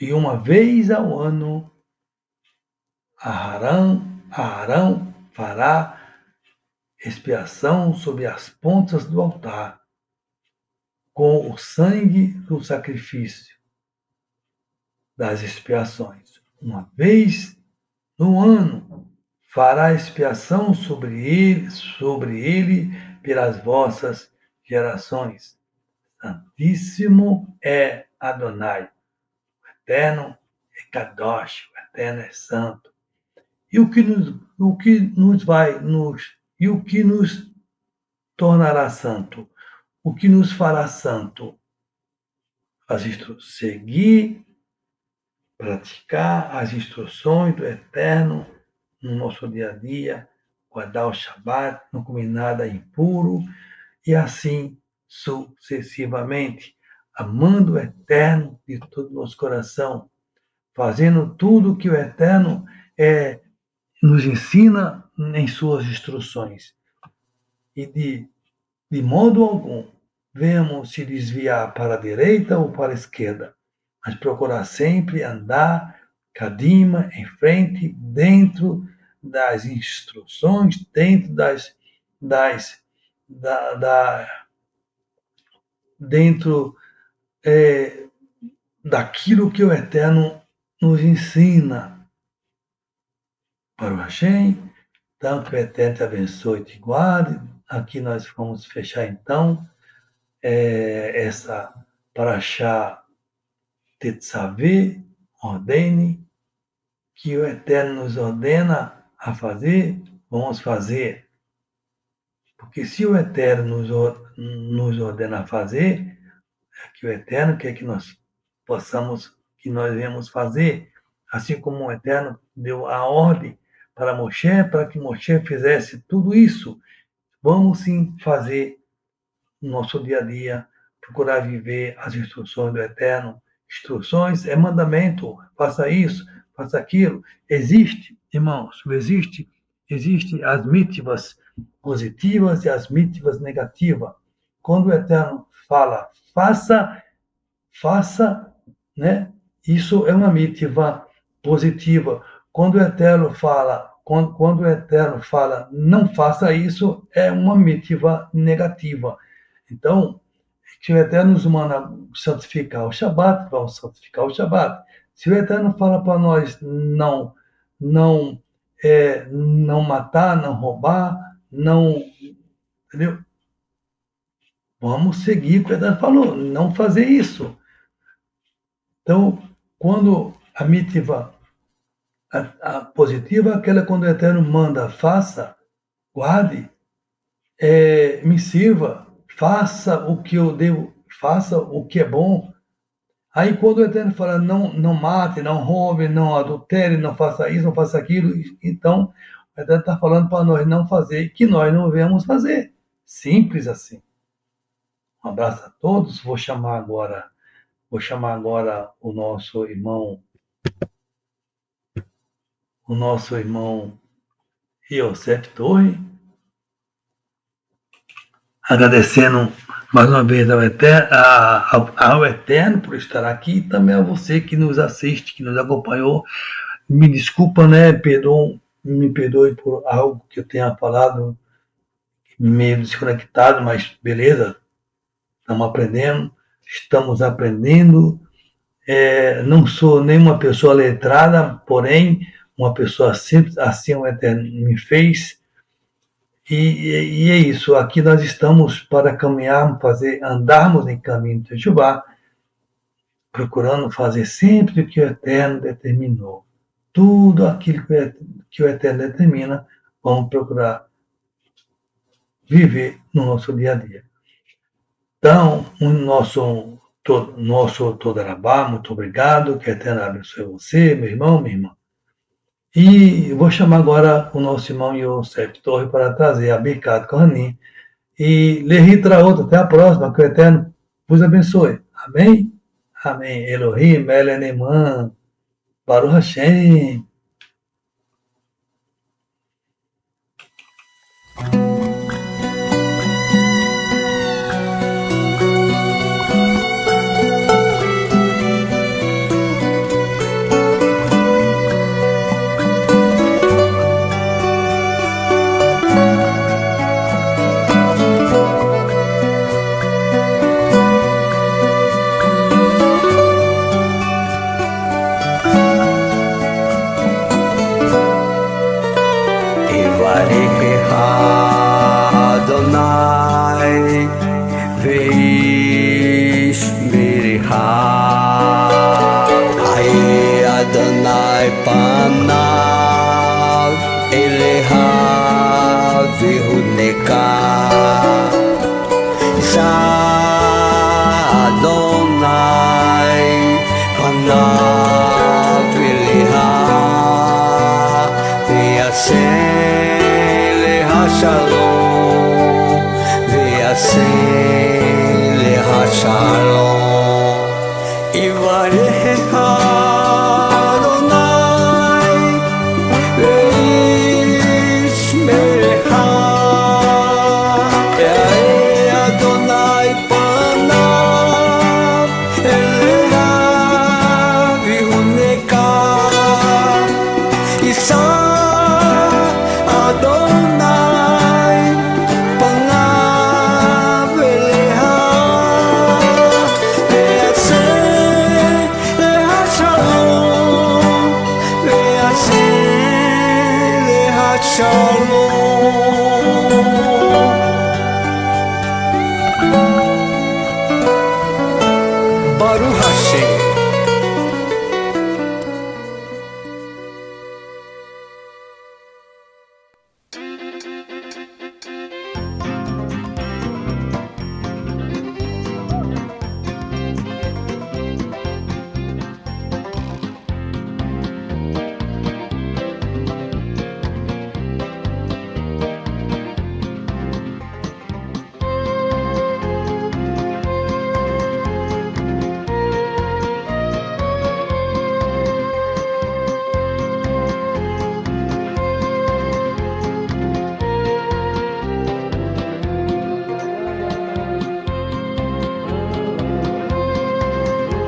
E uma vez ao ano, Arão fará expiação sobre as pontas do altar, com o sangue do sacrifício das expiações. Uma vez no ano, fará expiação sobre ele pelas vossas gerações. Santíssimo é Adonai. O Eterno é Kadosh, o Eterno é santo. E o que nos tornará santo? O que nos fará santo? Seguir, praticar as instruções do Eterno no nosso dia a dia, guardar o Shabat, não comer nada impuro, e assim sucessivamente, amando o Eterno de todo o nosso coração, fazendo tudo que o Eterno nos ensina em suas instruções. E de modo algum, venhamos se desviar para a direita ou para a esquerda, mas procurar sempre andar cadima, em frente, dentro das instruções, dentro dentro daquilo que o Eterno nos ensina. Para o Hashem, então que o Eterno te abençoe e te guarde. Aqui nós vamos fechar então essa Parashá Tetzaveh, ordene, que o Eterno nos ordena a fazer, vamos fazer. Porque se o Eterno nos ordena a fazer, é que o Eterno quer que nós venhamos fazer. Assim como o Eterno deu a ordem para Moshe, para que Moshe fizesse tudo isso. Vamos sim fazer no nosso dia a dia, procurar viver as instruções do Eterno. Instruções é mandamento, faça isso, faça aquilo. Existe, irmãos, existe as mitzvahs positivas e as mitzvahs negativas. Quando o Eterno fala, faça, né? Isso é uma mitzvah positiva. Quando o Eterno fala, não faça isso, é uma mitzvah negativa. Então, se o Eterno nos manda santificar o Shabat, vamos santificar o Shabat. Se o Eterno fala para nós não matar, não roubar, entendeu? Vamos seguir o que o Eterno falou, não fazer isso. Então, quando a mitzvah a positiva é aquela quando o Eterno manda, faça, guarde, me sirva, faça o que eu devo, faça o que é bom. Aí quando o Eterno fala, não mate, não roube, não adultere, não faça isso, não faça aquilo, então o Eterno está falando para nós não fazer, que nós não devemos fazer. Simples assim. Um abraço a todos. Vou chamar agora o nosso irmão Yosef Torre, agradecendo mais uma vez ao Eterno por estar aqui, e também a você que nos assiste, que nos acompanhou. Me desculpa, né? Me perdoe por algo que eu tenha falado meio desconectado, mas beleza, estamos aprendendo. Não sou nenhuma pessoa letrada, porém, uma pessoa simples, assim o Eterno me fez. E é isso, aqui nós estamos para caminhar, andarmos em caminho de Jeová, procurando fazer sempre o que o Eterno determinou. Tudo aquilo que o Eterno determina, vamos procurar viver no nosso dia a dia. Então, o nosso Todarabá, muito obrigado, que o Eterno abençoe você, meu irmão, minha irmã. E vou chamar agora o nosso irmão Yosef Torre para trazer a Birkat Kohanim e Lehitra outra. Até a próxima, que o Eterno vos abençoe. Amém? Amém. Elohim, Eleneman, Baruch Hashem. Adonai panav Adonai panav elecha v'yaseh lecha shalom v'yaseh lecha shalom Yivarecha Adonai ve'yishmerecha Ya'eh Adonai panav elecha v'yihuneka Yisa Adonai panav elecha ve'yaseh lecha shalom ve'yaseh lecha shalom